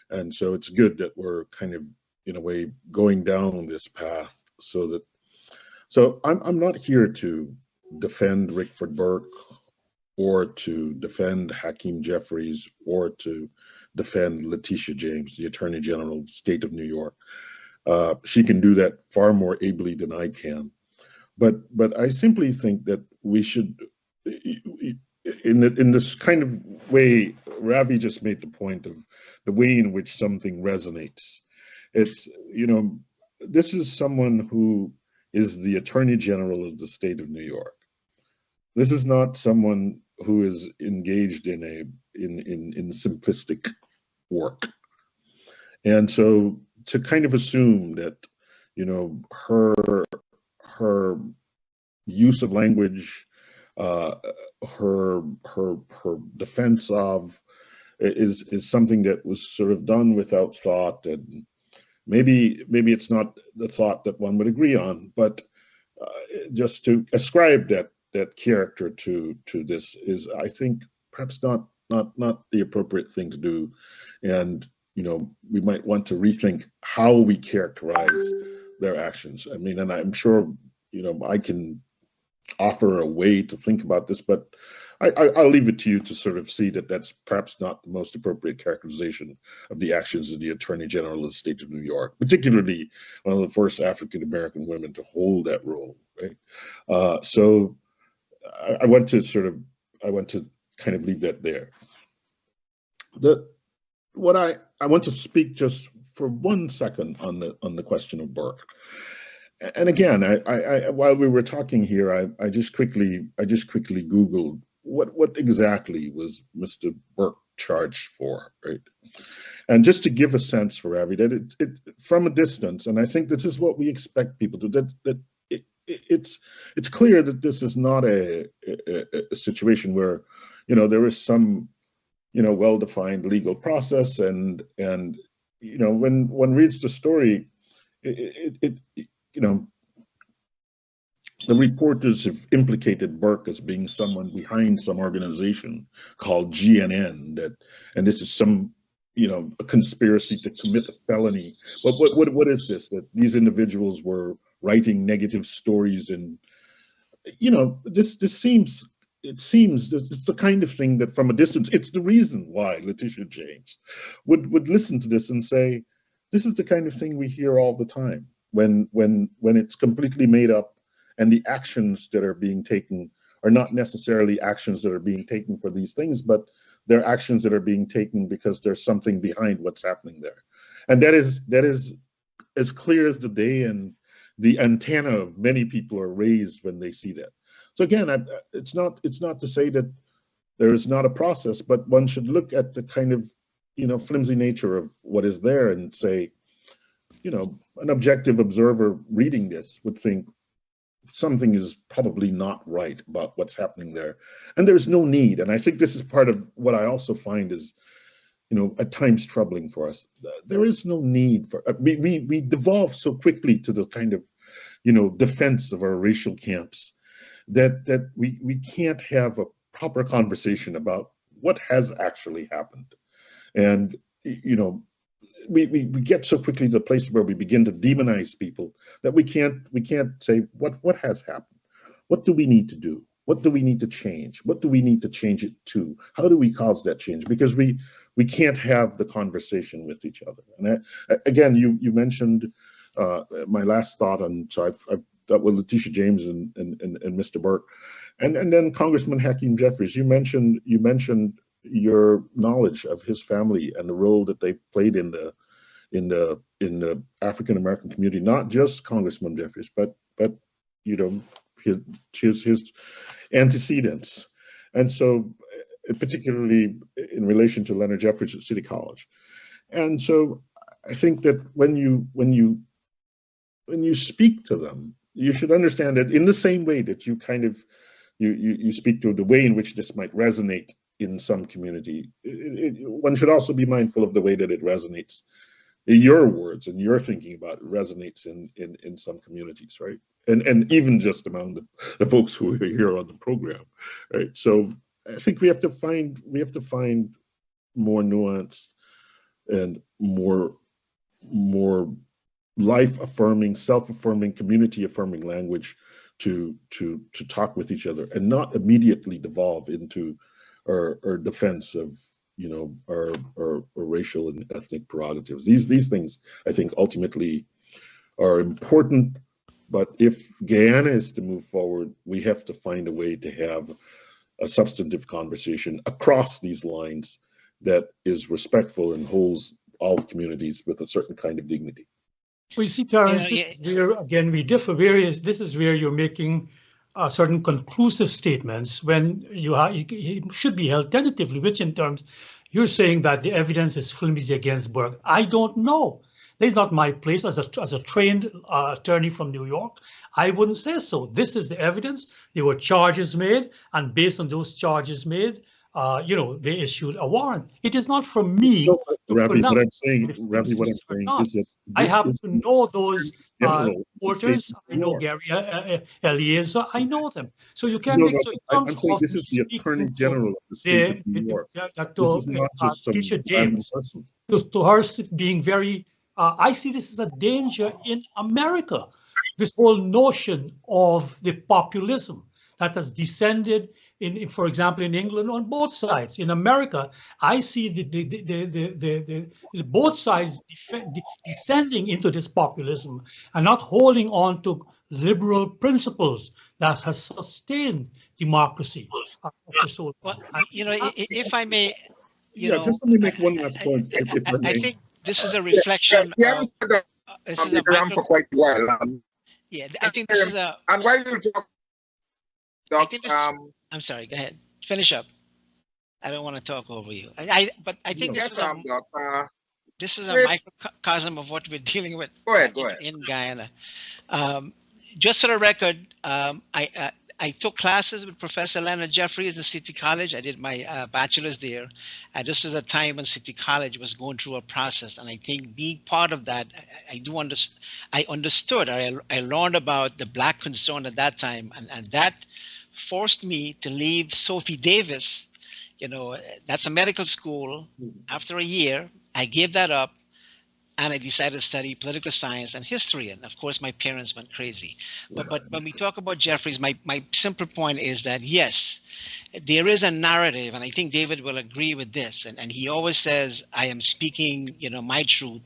And so it's good that we're kind of, in a way, going down this path so I'm not here to defend Rickford Burke or to defend Hakeem Jeffries or to defend Letitia James, the Attorney General of the State of New York. She can do that far more ably than I can. But I simply think that we should, in this kind of way, Ravi just made the point of the way in which something resonates. It's, you know, this is someone who is the Attorney General of the State of New York. This is not someone who is engaged in simplistic work. And so to kind of assume that, you know, her use of language, her defense of is something that was sort of done without thought, and maybe it's not the thought that one would agree on, but just to ascribe that character to this is, I think, perhaps not the appropriate thing to do. And, you know, we might want to rethink how we characterize their actions. I mean, and I'm sure, you know, I can offer a way to think about this, but I'll leave it to you to sort of see that that's perhaps not the most appropriate characterization of the actions of the Attorney General of the State of New York, particularly one of the first African-American women to hold that role, right? So I want to kind of leave that there. What I want to speak just for 1 second on the question of Burke. And again, I while we were talking here, I just quickly Googled what exactly was Mr. Burke charged for, right? And just to give a sense for Ravi, that it from a distance, and I think this is what we expect people to do, that it's clear that this is not a situation where, you know, there is some, you know, well-defined legal process, and you know, when one reads the story, it you know, the reporters have implicated Burke as being someone behind some organization called GNN, and this is some, you know, a conspiracy to commit a felony. What is this? That these individuals were writing negative stories. And this seems, it seems it's the kind of thing that from a distance, it's the reason why Letitia James would listen to this and say, this is the kind of thing we hear all the time when it's completely made up, and the actions that are being taken are not necessarily actions that are being taken for these things, but they're actions that are being taken because there's something behind what's happening there. And that is as clear as the day, and the antenna of many people are raised when they see that. So again, it's not to say that there is not a process, but one should look at the kind of flimsy nature of what is there and say, an objective observer reading this would think something is probably not right about what's happening there. And there's no need. And I think this is part of what I also find is, at times troubling for us. There is no need for, we devolve so quickly to the kind of, defense of our racial camps that we can't have a proper conversation about what has actually happened. And, we get so quickly to the place where we begin to demonize people that we can't say what has happened. What do we need to do? What do we need to change? What do we need to change it to? How do we cause that change? Because we can't have the conversation with each other. And again, you mentioned my last thought on, so I've dealt with Letitia James and Mr. Burke, and then Congressman Hakeem Jeffries. You mentioned your knowledge of his family and the role that they played in the African American community, not just Congressman Jeffries, but his antecedents, and so particularly in relation to Leonard Jeffries at City College. And so I think that when you speak to them, you should understand that in the same way that you kind of you speak to the way in which this might resonate in some community, one should also be mindful of the way that it resonates. Your words and your thinking about it resonates in some communities, right? And even just among the folks who are here on the program, right? So I think we have to find more nuanced and more life-affirming, self-affirming, community-affirming language to talk with each other, and not immediately devolve into our defense of our racial and ethnic prerogatives. These things, I think, ultimately are important. But if Guyana is to move forward, we have to find a way to have a substantive conversation across these lines that is respectful and holds all communities with a certain kind of dignity. Well, you see, Terence, this is where, again, we differ. This is where you're making certain conclusive statements when you should be held tentatively, which in terms, you're saying that the evidence is flimsy against Burke. I don't know. That's not my place as a trained attorney from New York. I wouldn't say so. This is the evidence. There were charges made, and based on those charges made, they issued a warrant. It is not for me to Ravi, what I'm saying is that I happen to know those reporters. I know Gary Eliezer. I know them. So you can make. So I'm saying this is the Attorney General of the state of New York. This is not just some Teacher James. To her being very. I see this as a danger in America. This whole notion of the populism that has descended in, for example, in England on both sides. In America, I see the both sides descending into this populism and not holding on to liberal principles that has sustained democracy. Well, if I may, just let me make one last point. I think this is a reflection. This is a for quite a while. Yeah, I think this is a. And while you talk, Doc, I'm sorry. Go ahead. Finish up. I don't want to talk over you. But I think this is a microcosm of what we're dealing with. Go ahead. In Guyana. Just for the record, I took classes with Professor Leonard Jeffries at City College. I did my bachelor's there. And this is a time when City College was going through a process. And I think being part of that, I understood, or I learned about the Black concern at that time. And that forced me to leave Sophie Davis. That's a medical school. After a year, I gave that up and I decided to study political science and history. And of course, my parents went crazy. But when we talk about Jeffries, my simple point is that yes, there is a narrative, and I think David will agree with this. And he always says, I am speaking, my truth,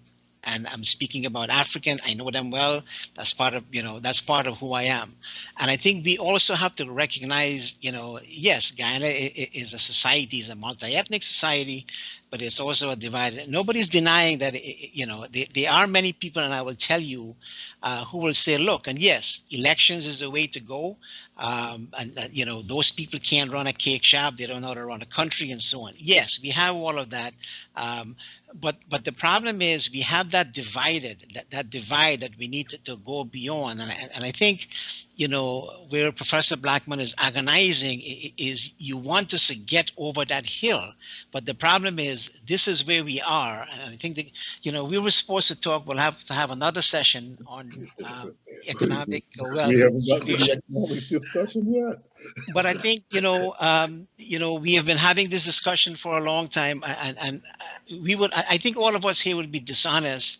and I'm speaking about African. I know them well. That's part of, that's part of who I am. And I think we also have to recognize, yes, Guyana is a society, is a multi-ethnic society, but it's also a divided. Nobody's denying that, there are many people, and I will tell you, who will say, look, and yes, elections is the way to go. And those people can't run a cake shop. They don't know how to run a country and so on. Yes, we have all of that. But the problem is we have that that divide that we need to go beyond. And I think, where Professor Blackman is agonizing is you want us to get over that hill. But the problem is this is where we are. And I think that, we were supposed to talk, we'll have to have another session on economic wealth We haven't gotten to the distribution. economics discussion yet. But I think we have been having this discussion for a long time, and I think all of us here would be dishonest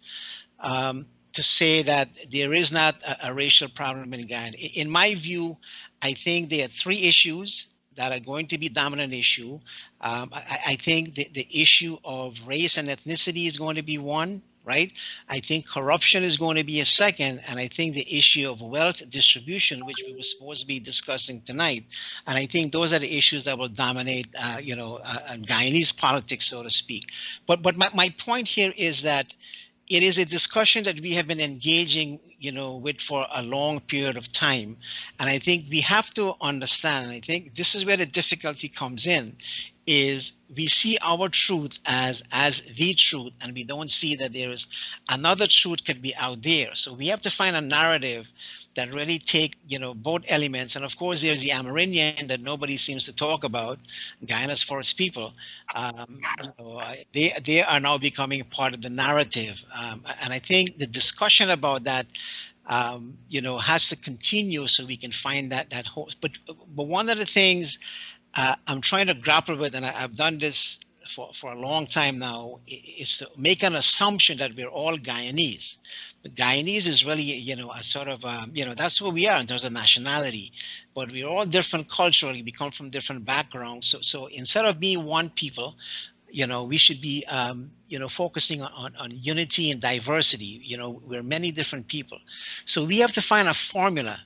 to say that there is not a racial problem in Guyana. In my view, I think there are three issues that are going to be dominant issue. I think the issue of race and ethnicity is going to be one. Right? I think corruption is going to be a second, and I think the issue of wealth distribution, which we were supposed to be discussing tonight, and I think those are the issues that will dominate, Guyanese politics, so to speak. But my point here is that it is a discussion that we have been engaging, with for a long period of time, and I think we have to understand. And I think this is where the difficulty comes in. Is we see our truth as the truth, and we don't see that there is another truth could be out there. So we have to find a narrative that really take both elements. And of course, there's the Amerindian that nobody seems to talk about, Guyana's forest people. They are now becoming part of the narrative, and I think the discussion about that has to continue so we can find that whole. But one of the things I'm trying to grapple with, and I've done this for a long time now, is to make an assumption that we're all Guyanese. But Guyanese is really, a sort of, that's what we are in terms of nationality. But we're all different culturally. We come from different backgrounds. So instead of being one people, we should be, focusing on unity and diversity. We're many different people. So we have to find a formula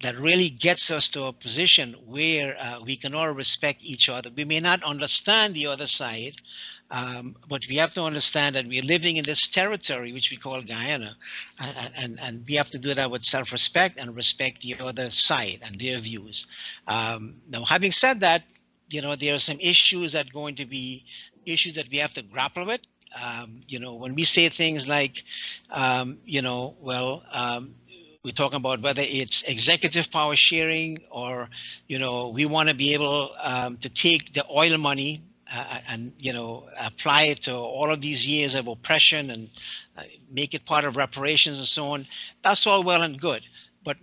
that really gets us to a position where we can all respect each other. We may not understand the other side, but we have to understand that we're living in this territory, which we call Guyana, and we have to do that with self-respect and respect the other side and their views. Now, having said that, there are some issues that are going to be issues that we have to grapple with. When we say things like, we're talking about whether it's executive power sharing or, we want to be able to take the oil money and, apply it to all of these years of oppression and make it part of reparations and so on. That's all well and good. But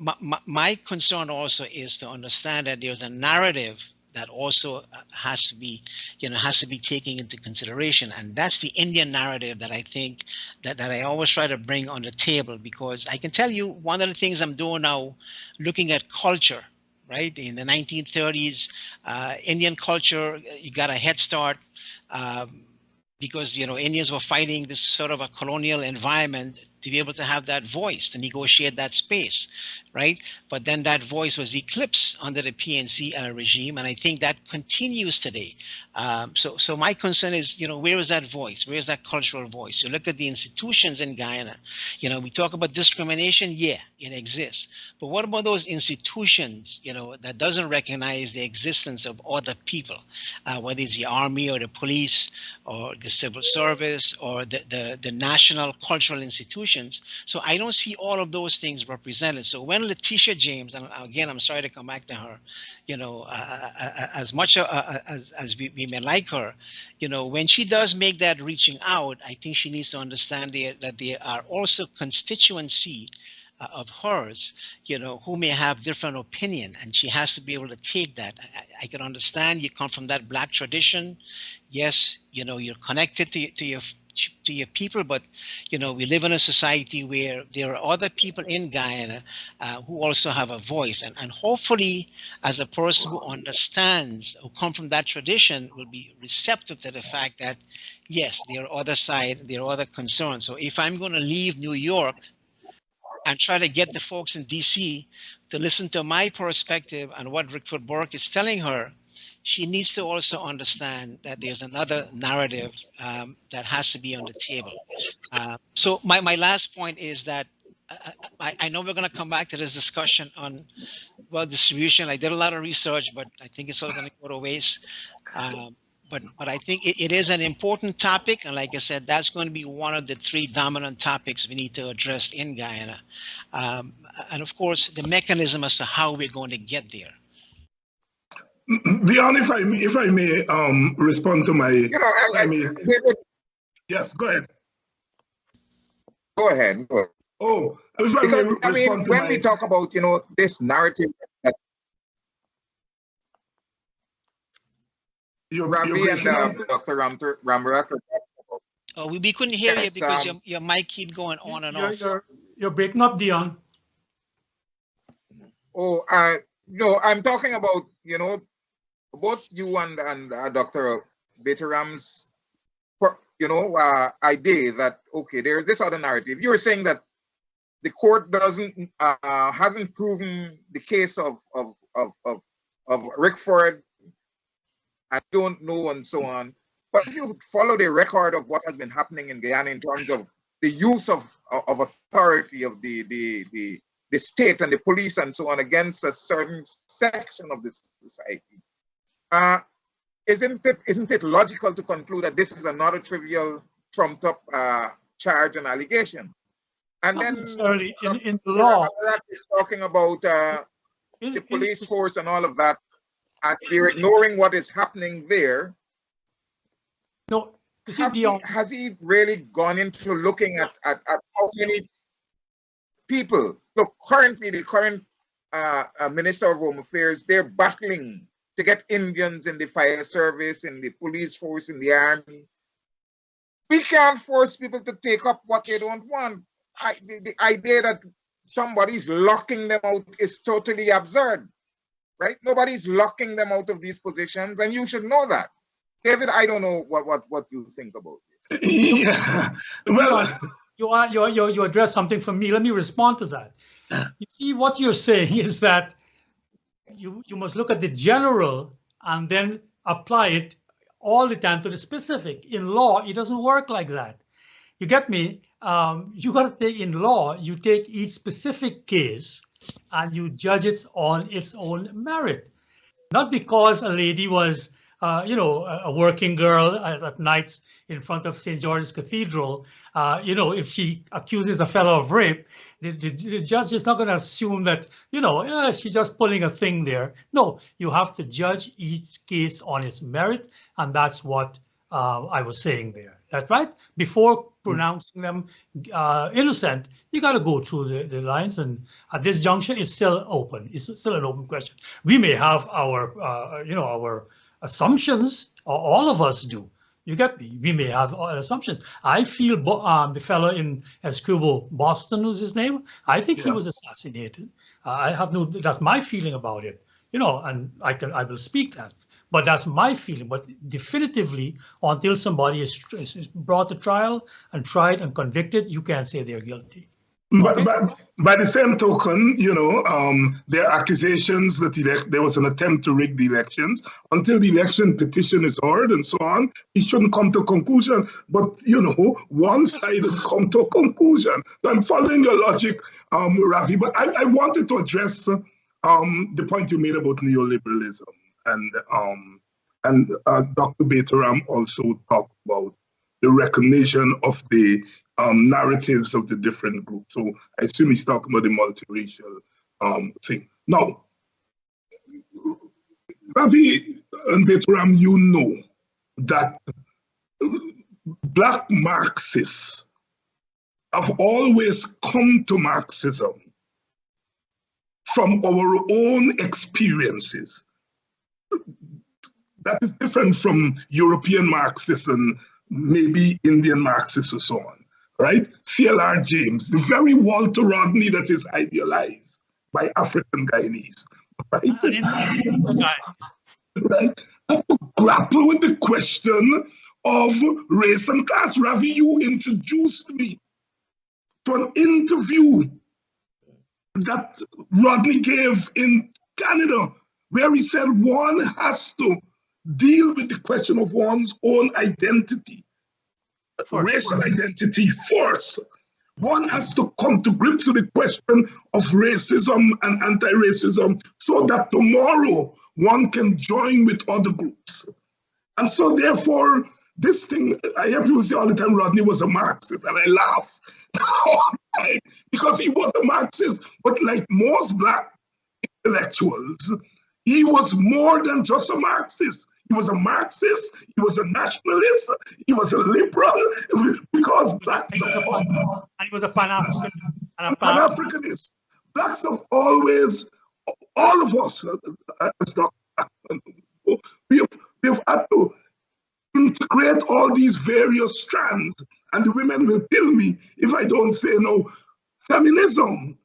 my concern also is to understand that there's a narrative that also has to be taken into consideration. And that's the Indian narrative that I think that I always try to bring on the table, because I can tell you one of the things I'm doing now, looking at culture, right? In the 1930s, Indian culture, you got a head start because, Indians were fighting this sort of a colonial environment to be able to have that voice, to negotiate that space, right? But then that voice was eclipsed under the PNC regime, and I think that continues today. So my concern is, where is that voice? Where is that cultural voice? You look at the institutions in Guyana. We talk about discrimination. Yeah, it exists. But what about those institutions, that doesn't recognize the existence of other people, whether it's the army or the police or the civil service or the national cultural institutions. So I don't see all of those things represented. So when Letitia James, and again, I'm sorry to come back to her, as much as we may like her, when she does make that reaching out, I think she needs to understand that there are also constituency of hers, who may have different opinion, and she has to be able to take that. I can understand you come from that Black tradition. Yes, you're connected to to your people, but you know, we live in a society where there are other people in Guyana who also have a voice, and hopefully, as a person who understands, who come from that tradition, will be receptive to the fact that yes, there are other side, there are other concerns. So if I'm going to leave New York and try to get the folks in DC to listen to my perspective and what Rickford Burke is telling her, she needs to also understand that there's another narrative that has to be on the table. So my last point is that I know we're going to come back to this discussion on well distribution. I did a lot of research, but I think it's all going to go to waste. But I think it is an important topic, and like I said, that's going to be one of the three dominant topics we need to address in Guyana, and of course the mechanism as to how we're going to get there. Dion, if I may respond to my, David, yes, go ahead. Go ahead. Oh, if I may respond to when we talk about this narrative that Ravi and Dr. Ramrak. Oh, we couldn't hear Yes, you because your mic keep going on and off. You're breaking up, Dion. Oh, no, I'm talking about both you and Dr. Betaram's idea that okay, there's this other narrative. You were saying that the court hasn't proven the case of Rickford. I don't know, and so on. But if you follow the record of what has been happening in Guyana in terms of the use of authority of the state and the police and so on against a certain section of the society, isn't it logical to conclude that this is not a trivial trumped up charge and allegation? And Not then necessarily in the law. Is talking about the police force and all of that, and we're ignoring what is happening there. No, you see, Dion, has he really gone into looking at how many people? Look, currently the current Minister of Home Affairs, they're battling to get Indians in the fire service, in the police force, in the army. We can't force people to take up what they don't want. The idea that somebody's locking them out is totally absurd, right? Nobody's locking them out of these positions, and you should know that. David, I don't know what you think about this. Yeah, well, you address something for me. Let me respond to that. You see, what you're saying is that you must look at the general and then apply it all the time to the specific. In law, it doesn't work like that. You get me? You got to take in law, you take each specific case and you judge it on its own merit. Not because a lady was, a working girl at nights in front of St. George's Cathedral, if she accuses a fellow of rape, the judge is not going to assume that, she's just pulling a thing there. No, you have to judge each case on its merit, and that's what I was saying there. That's right. Before pronouncing them innocent, you got to go through the lines, and at this juncture, it's still open. It's still an open question. We may have our assumptions, or all of us do. You get me? We may have assumptions. I feel the fellow in Skewed, Boston was his name. I think he was assassinated. That's my feeling about it. And I will speak that. But that's my feeling. But definitively, until somebody is brought to trial and tried and convicted, you can't say they're guilty. But by the same token, there are accusations that there was an attempt to rig the elections. Until the election petition is heard and so on, it shouldn't come to a conclusion. But, one side has come to a conclusion. So I'm following your logic, Ravi. But I wanted to address the point you made about neoliberalism. And Dr. Betaram also talked about the recognition of the narratives of the different groups. So I assume he's talking about the multiracial thing. Now, Ravi and Betaram, you know that Black Marxists have always come to Marxism from our own experiences. That is different from European Marxists and maybe Indian Marxists or so on, right? C.L.R. James, the very Walter Rodney that is idealized by African Guyanese, right? And influencing guy. Right? And to grapple with the question of race and class. Ravi, you introduced me to an interview that Rodney gave in Canada, where he said one has to deal with the question of one's own identity, racial identity first. One has to come to grips with the question of racism and anti-racism so that tomorrow one can join with other groups. And so therefore, this thing, I hear people say all the time, Rodney was a Marxist, and I laugh all the time because he was a Marxist, but like most Black intellectuals, he was more than just a Marxist. He was a Marxist, he was a nationalist, he was a liberal, because Blacks And he was a Pan-African. And a Pan-Africanist. Blacks have always, all of us, we have had to integrate all these various strands, and the women will kill me if I don't say no. Feminism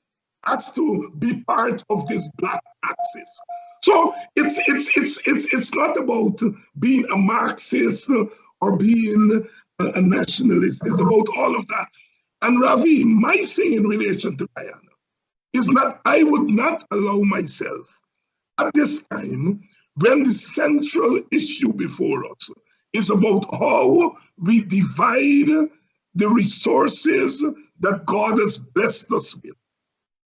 has to be part of this Black axis. So it's not about being a Marxist or being a nationalist. It's about all of that. And Ravi, my thing in relation to Guyana is that I would not allow myself at this time, when the central issue before us is about how we divide the resources that God has blessed us with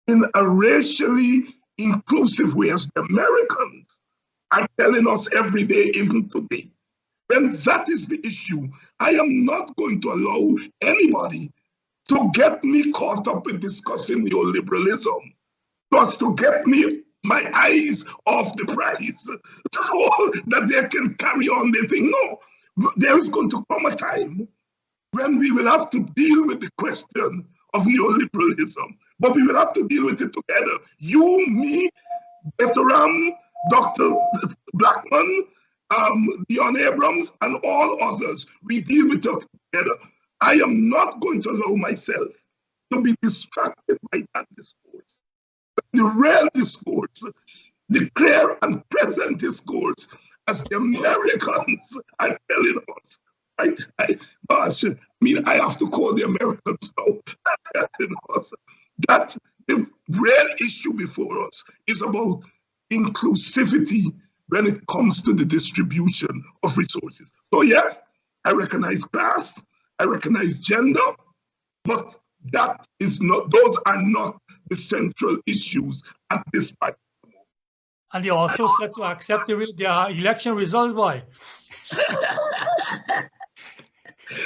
in a racially inclusive way, as the Americans are telling us every day, even today. When that is the issue, I am not going to allow anybody to get me caught up in discussing neoliberalism, just to get me my eyes off the prize, so that they can carry on their thing. No, there is going to come a time when we will have to deal with the question of neoliberalism, but we will have to deal with it together. You, me, Veteran, Dr. Blackman, Dion Abrams, and all others, we deal with it together. I am not going to allow myself to be distracted by that discourse. The real discourse, the clear and present discourse, as the Americans are telling us. I have to call the Americans now. That the real issue before us is about inclusivity when it comes to the distribution of resources. So yes, I recognize class, I recognize gender, but that is not; those are not the central issues at this point. And they also said to accept the election results, boy.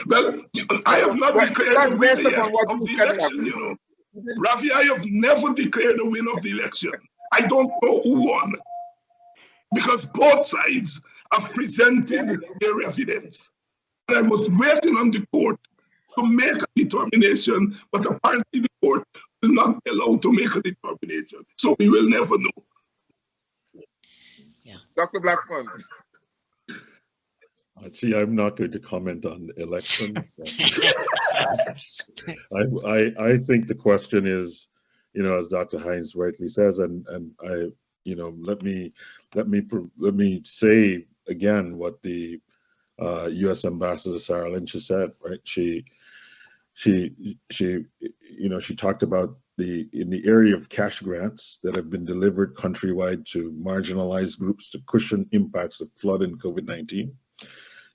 Well, I have not declared the winner yet of the election, you know. Ravi, I have never declared the winner of the election. I don't know who won, because both sides have presented their evidence. And I was waiting on the court to make a determination, but apparently the court will not be allowed to make a determination. So we will never know. Yeah. Dr. Blackman. See, I'm not going to comment on elections. I think the question is, you know, as Dr. Hines rightly says, and I, you know, let me say again what the U.S. Ambassador Sarah Lynch has said. Right? She you know, she talked about in the area of cash grants that have been delivered countrywide to marginalized groups to cushion impacts of flood and COVID-19.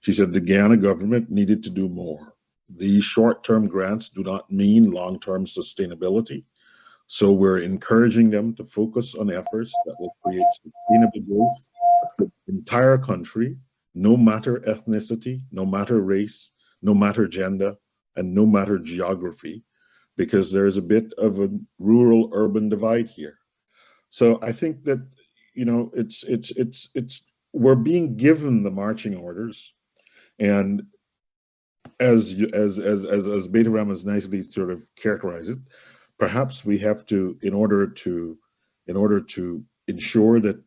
She said the Guyana government needed to do more. These short-term grants do not mean long-term sustainability. So we're encouraging them to focus on efforts that will create sustainable growth for the entire country, no matter ethnicity, no matter race, no matter gender, and no matter geography, because there's a bit of a rural-urban divide here. So I think that, you know, we're being given the marching orders. And as Beta Ram has nicely sort of characterized it, perhaps we have to, in order to ensure that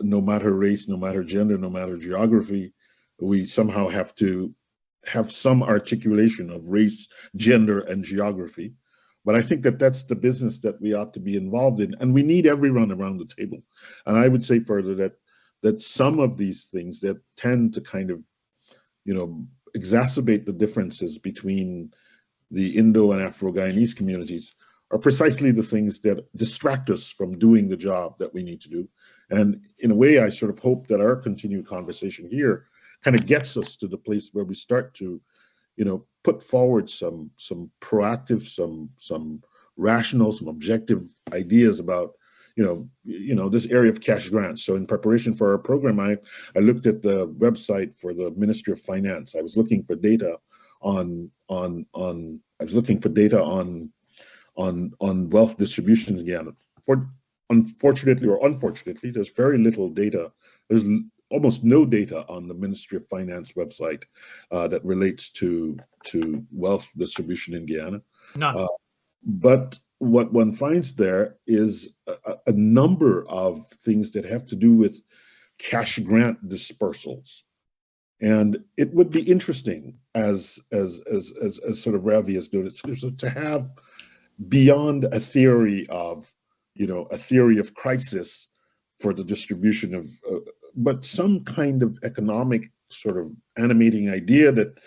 no matter race, no matter gender, no matter geography, we somehow have to have some articulation of race, gender, and geography. But I think that that's the business that we ought to be involved in, and we need everyone around the table. And I would say further that some of these things that tend to kind of, exacerbate the differences between the Indo and Afro-Guyanese communities are precisely the things that distract us from doing the job that we need to do. And in a way, I sort of hope that our continued conversation here kind of gets us to the place where we start to, put forward some proactive, some rational, some objective ideas about, this area of cash grants. So in preparation for our program, I looked at the website for the Ministry of Finance. I was looking for data on wealth distribution in Guyana. Unfortunately, there's very little data. There's almost no data on the Ministry of Finance website that relates to wealth distribution in Guyana. None. But what one finds there is a number of things that have to do with cash grant dispersals. And it would be interesting, as sort of Ravi has noted, to have beyond a theory of, a theory of crisis for the distribution of, but some kind of economic sort of animating idea that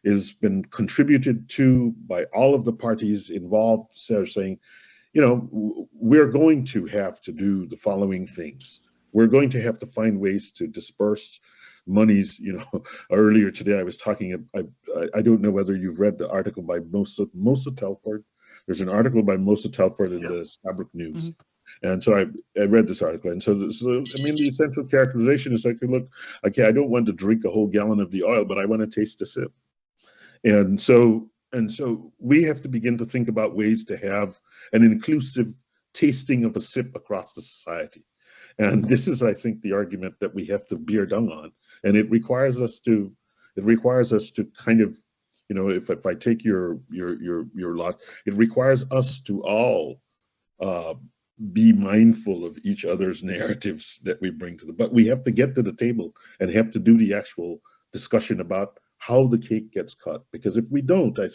has been contributed to by all of the parties involved, saying, we're going to have to do the following things. We're going to have to find ways to disperse monies. Earlier today I was talking, I don't know whether you've read the article by Mosa Telford. There's an article by Mosa Telford in the Sabric News. Mm-hmm. And so I read this article, and so the essential characterization is like, look, okay, I don't want to drink a whole gallon of the oil, but I want to taste a sip. And so we have to begin to think about ways to have an inclusive tasting of a sip across the society. And this is, I think, the argument that we have to bear down on. And it requires us to kind of, if I take your lot, it requires us to all be mindful of each other's narratives that we bring to but we have to get to the table and have to do the actual discussion about how the cake gets cut. Because if we don't, I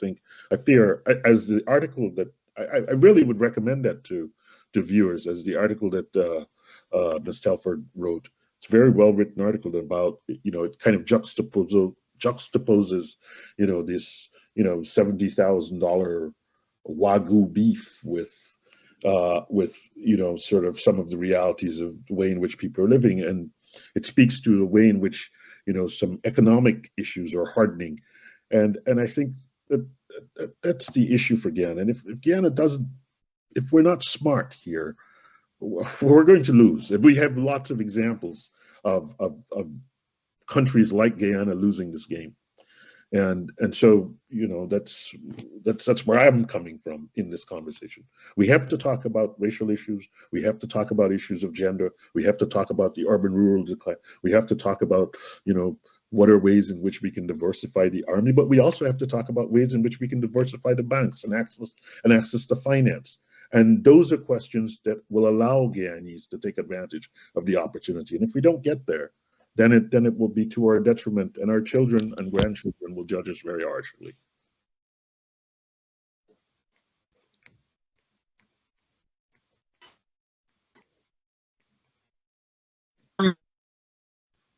fear, as the article that I really would recommend that to viewers, as the article that Ms. Telford wrote. It's a very well written article about, it kind of juxtaposes, this, $70,000 Wagyu beef with sort of some of the realities of the way in which people are living. And it speaks to the way in which, some economic issues are hardening. And I think that's the issue for Guyana. And if Guyana doesn't, if we're not smart here, we're going to lose. And we have lots of examples of countries like Guyana losing this game. And so, that's where I'm coming from in this conversation. We have to talk about racial issues. We have to talk about issues of gender. We have to talk about the urban-rural decline. We have to talk about, what are ways in which we can diversify the army, but we also have to talk about ways in which we can diversify the banks and access to finance. And those are questions that will allow Guyanese to take advantage of the opportunity. And if we don't get there, then it will be to our detriment, and our children and grandchildren will judge us very harshly.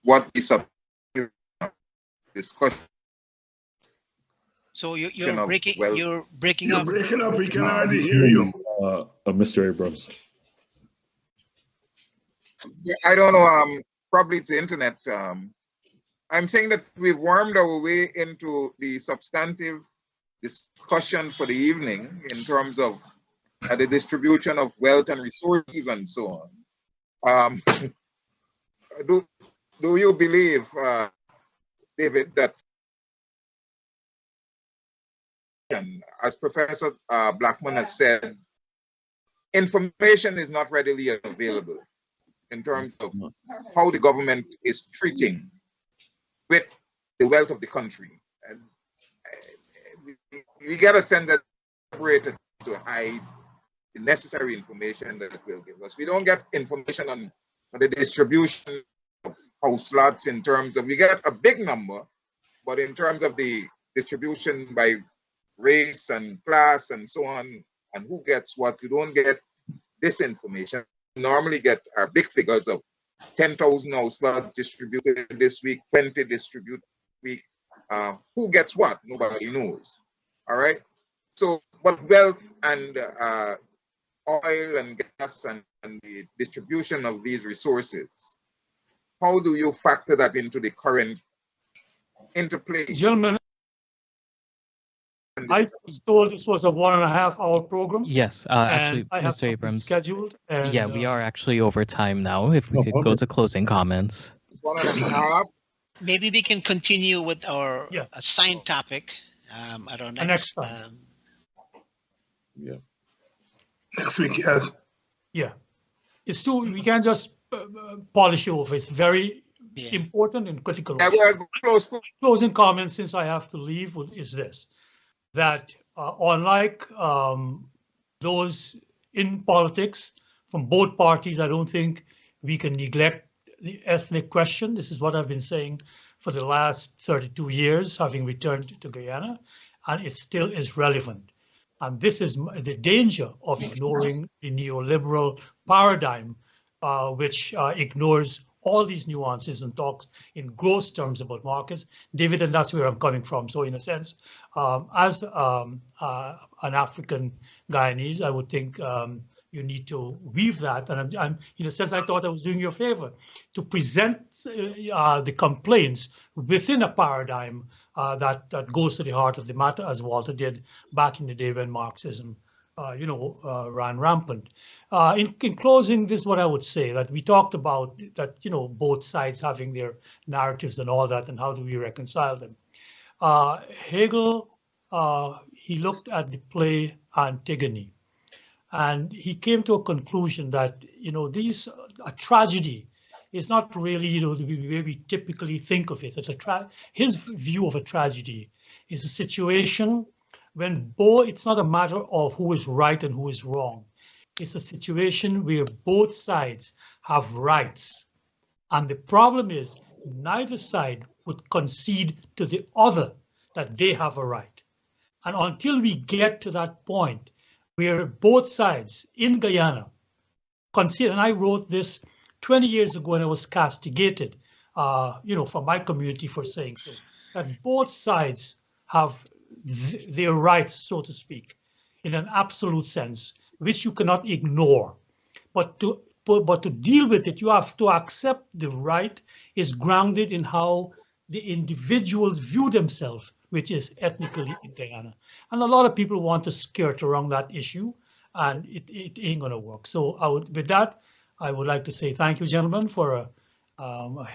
What is up? Discussion. So you're breaking up. You're breaking up. We can hardly hear you. Mr. Abrams. I don't know. Probably it's the internet. I'm saying that we've wormed our way into the substantive discussion for the evening in terms of the distribution of wealth and resources and so on. Do you believe, David, that, as Professor Blackman has said, information is not readily available in terms of how the government is treating with the wealth of the country? And we get a sense that operated to hide the necessary information that it will give us. We don't get information on the distribution of house lots in terms of, we get a big number, But in terms of the distribution by race and class and so on, and who gets what, you don't get this information. You normally get big figures of 10,000 house lots distributed this week, 20 distributed this week. Who gets what? Nobody knows. All right. So, but wealth and oil and gas and the distribution of these resources, how do you factor that into the current interplay? Gentlemen, I was told this was a 1.5-hour program. Yes, and actually, I have Mr. something Abrams. scheduled. And, Yeah, we are actually over time now. If we Oh, could go okay. to closing comments. 1.5. Maybe we can continue with our Yeah. assigned topic at our next next. time. Yeah. Next week, yes. Yeah, it's too. We can't just polish it off. It's very Yeah. important and critical. Yeah, we're close. Closing comments, since I have to leave, is this: that unlike those in politics from both parties, I don't think we can neglect the ethnic question. This is what I've been saying for the last 32 years, having returned to Guyana, and it still is relevant. And this is the danger of ignoring the neoliberal paradigm, which ignores all these nuances and talks in gross terms about markets. David, and that's where I'm coming from. So in a sense, as an African Guyanese, I would think you need to weave that. And I'm in a sense, I thought I was doing you a favor to present the complaints within a paradigm that goes to the heart of the matter, as Walter did back in the day when Marxism ran rampant. In closing, this is what I would say, that we talked about that, both sides having their narratives and all that, and how do we reconcile them. Hegel, he looked at the play Antigone, and he came to a conclusion that, a tragedy is not really, the way we typically think of it. His view of a tragedy is a situation when it's not a matter of who is right and who is wrong. It's a situation where both sides have rights. And the problem is neither side would concede to the other that they have a right. And until we get to that point where both sides in Guyana concede, and I wrote this 20 years ago and I was castigated, from my community for saying so, that both sides have their rights, so to speak, in an absolute sense, which you cannot ignore. But to deal with it, you have to accept the right is grounded in how the individuals view themselves, which is ethnically in Guyana. And a lot of people want to skirt around that issue, and it ain't gonna work. So with that, I would like to say thank you, gentlemen, for a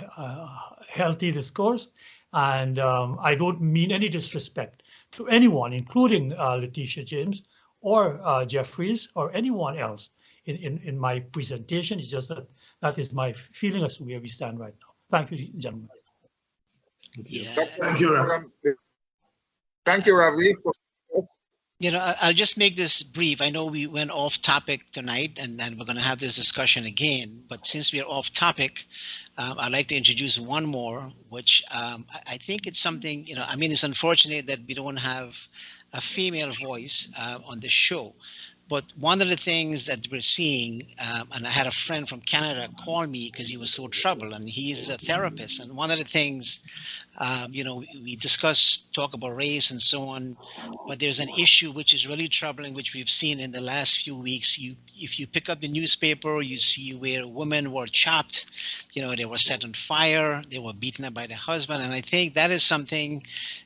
healthy discourse. And I don't mean any disrespect to anyone, including Letitia James or Jeffries or anyone else in my presentation. It's just that is my feeling as to where we stand right now. Thank you, gentlemen. Yeah. Thank you, Rav. Thank you, Ravi. I'll just make this brief. I know we went off topic tonight, and we're going to have this discussion again. But since we're off topic, I'd like to introduce one more, which I think it's something, it's unfortunate that we don't have a female voice on the show. But one of the things that we're seeing, and I had a friend from Canada call me because he was so troubled, and he's a therapist. And one of the things, we talk about race and so on, but there's an issue which is really troubling, which we've seen in the last few weeks. If you pick up the newspaper, you see where women were chopped, they were set on fire, they were beaten up by the husband. And I think that is something,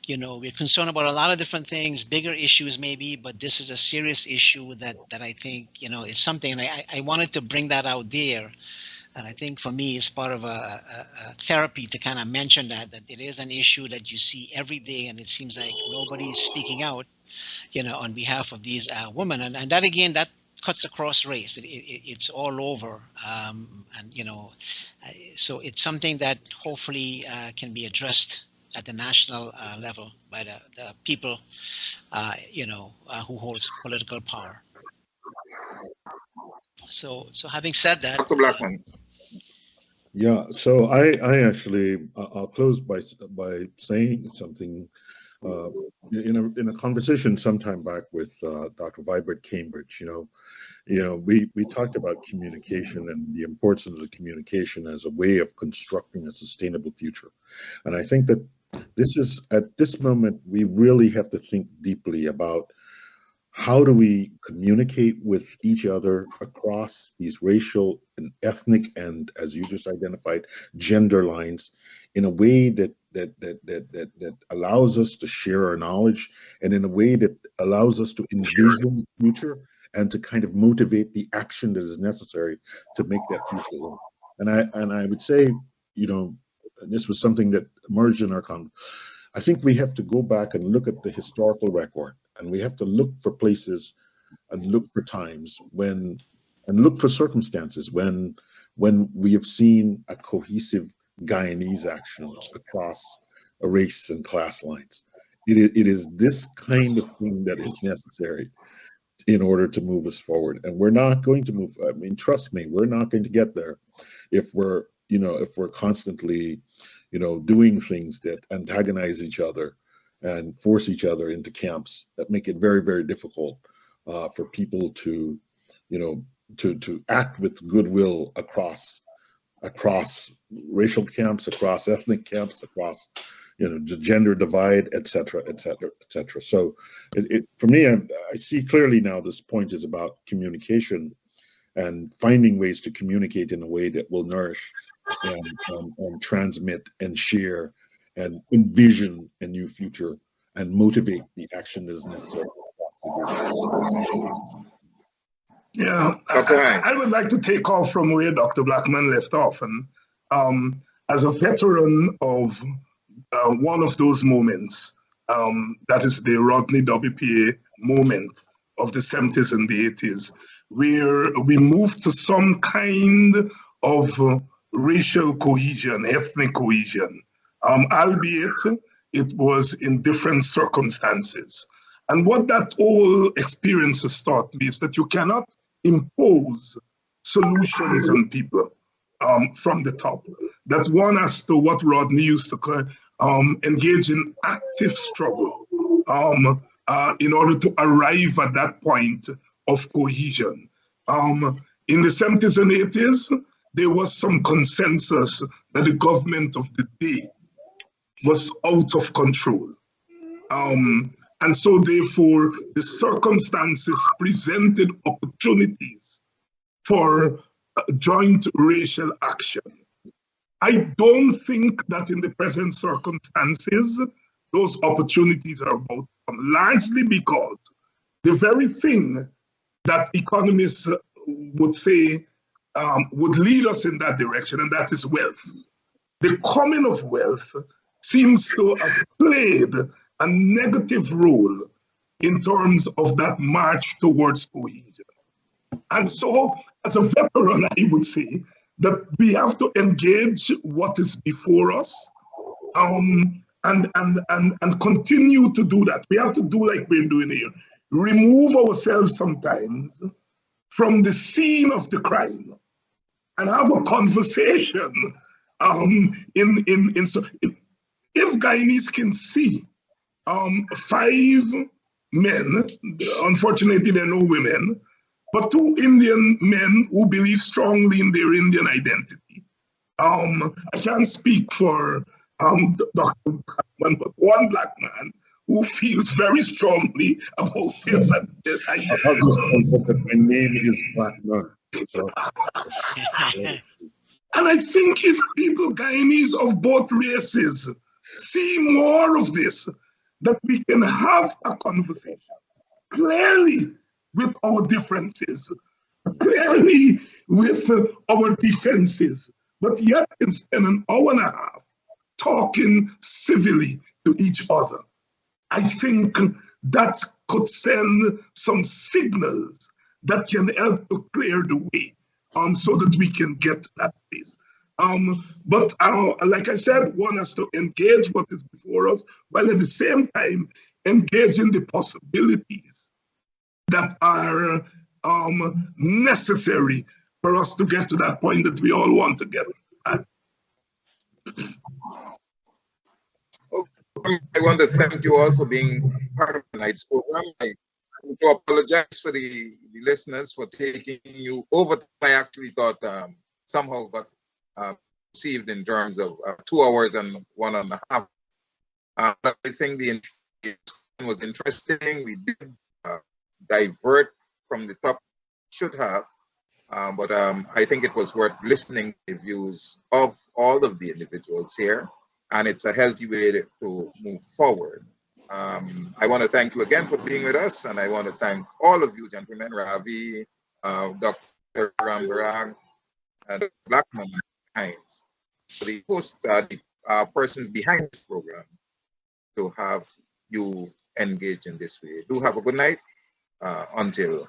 we're concerned about a lot of different things, bigger issues maybe, but this is a serious issue that I think, is something, and I wanted to bring that out there. And I think for me, it's part of a therapy to kind of mention that it is an issue that you see every day, and it seems like nobody's speaking out, on behalf of these women. And that, again, that cuts across race. It's all over. So it's something that hopefully can be addressed at the national level by the people, who holds political power. So having said that, Dr. Blackman. Yeah, so I actually, I'll close by saying something. Uh, in a conversation sometime back with Dr. Vibert Cambridge, we talked about communication and the importance of communication as a way of constructing a sustainable future. And I think that at this moment, we really have to think deeply about how do we communicate with each other across these racial and ethnic and, as you just identified, gender lines in a way that allows us to share our knowledge, and in a way that allows us to envision the future and to kind of motivate the action that is necessary to make that future work. And I would say, and this was something that emerged in our conversation. I think we have to go back and look at the historical record, and we have to look for places and look for times and look for circumstances when we have seen a cohesive Guyanese action across race and class lines. It is this kind of thing that is necessary in order to move us forward. And we're not going to move. I mean, trust me, we're not going to get there if we're constantly, doing things that antagonize each other and force each other into camps that make it very, very difficult for people to act with goodwill across racial camps, across ethnic camps, across the gender divide, et cetera, et cetera, et cetera. So for me, I see clearly now this point is about communication and finding ways to communicate in a way that will nourish and transmit and share and envision a new future and motivate the action that is necessary. Yeah, I would like to take off from where Dr. Blackman left off. And as a veteran of one of those moments, that is the Rodney WPA moment of the 70s and the 80s, where we moved to some kind of racial cohesion, ethnic cohesion, albeit it was in different circumstances. And what that whole experience has taught me is that you cannot impose solutions on people from the top. That one has to, what Rodney used to call, engage in active struggle in order to arrive at that point of cohesion. In the 70s and 80s, there was some consensus that the government of the day was out of control. And so therefore, the circumstances presented opportunities for joint racial action. I don't think that in the present circumstances, those opportunities are about to come, largely because the very thing that economists would say would lead us in that direction, and that is wealth. The coming of wealth seems to have played a negative role in terms of that march towards cohesion. And so, as a veteran, I would say that we have to engage what is before us and continue to do that. We have to do like we're doing here. Remove ourselves sometimes from the scene of the crime and have a conversation. If Guyanese can see 5 men, unfortunately there are no women, but 2 Indian men who believe strongly in their Indian identity. I can't speak for Dr. Blackman, but one black man who feels very strongly about this. I'll just point that my name is Blackman. So. And I think if people, Guyanese of both races, see more of this, that we can have a conversation clearly with our differences, clearly with our differences, but yet can spend an hour and a half talking civilly to each other. I think that could send some signals that can help to clear the way so that we can get to that place. But like I said, one has to engage what is before us, while at the same time engage in the possibilities that are necessary for us to get to that point that we all want to get at. I want to thank you all for being part of tonight's program. I want to apologize for the listeners for taking you over. I actually thought somehow got received in terms of 2 hours and 1.5. I think the introduction was interesting. We did divert from the top, should have, but I think it was worth listening to the views of all of the individuals here, and it's a healthy way to move forward. I want to thank you again for being with us, and I want to thank all of you, gentlemen, Ravi, Dr. Rambarang, and Blackman Hines, for the host, the persons behind this program, to have you engage in this way. Do have a good night until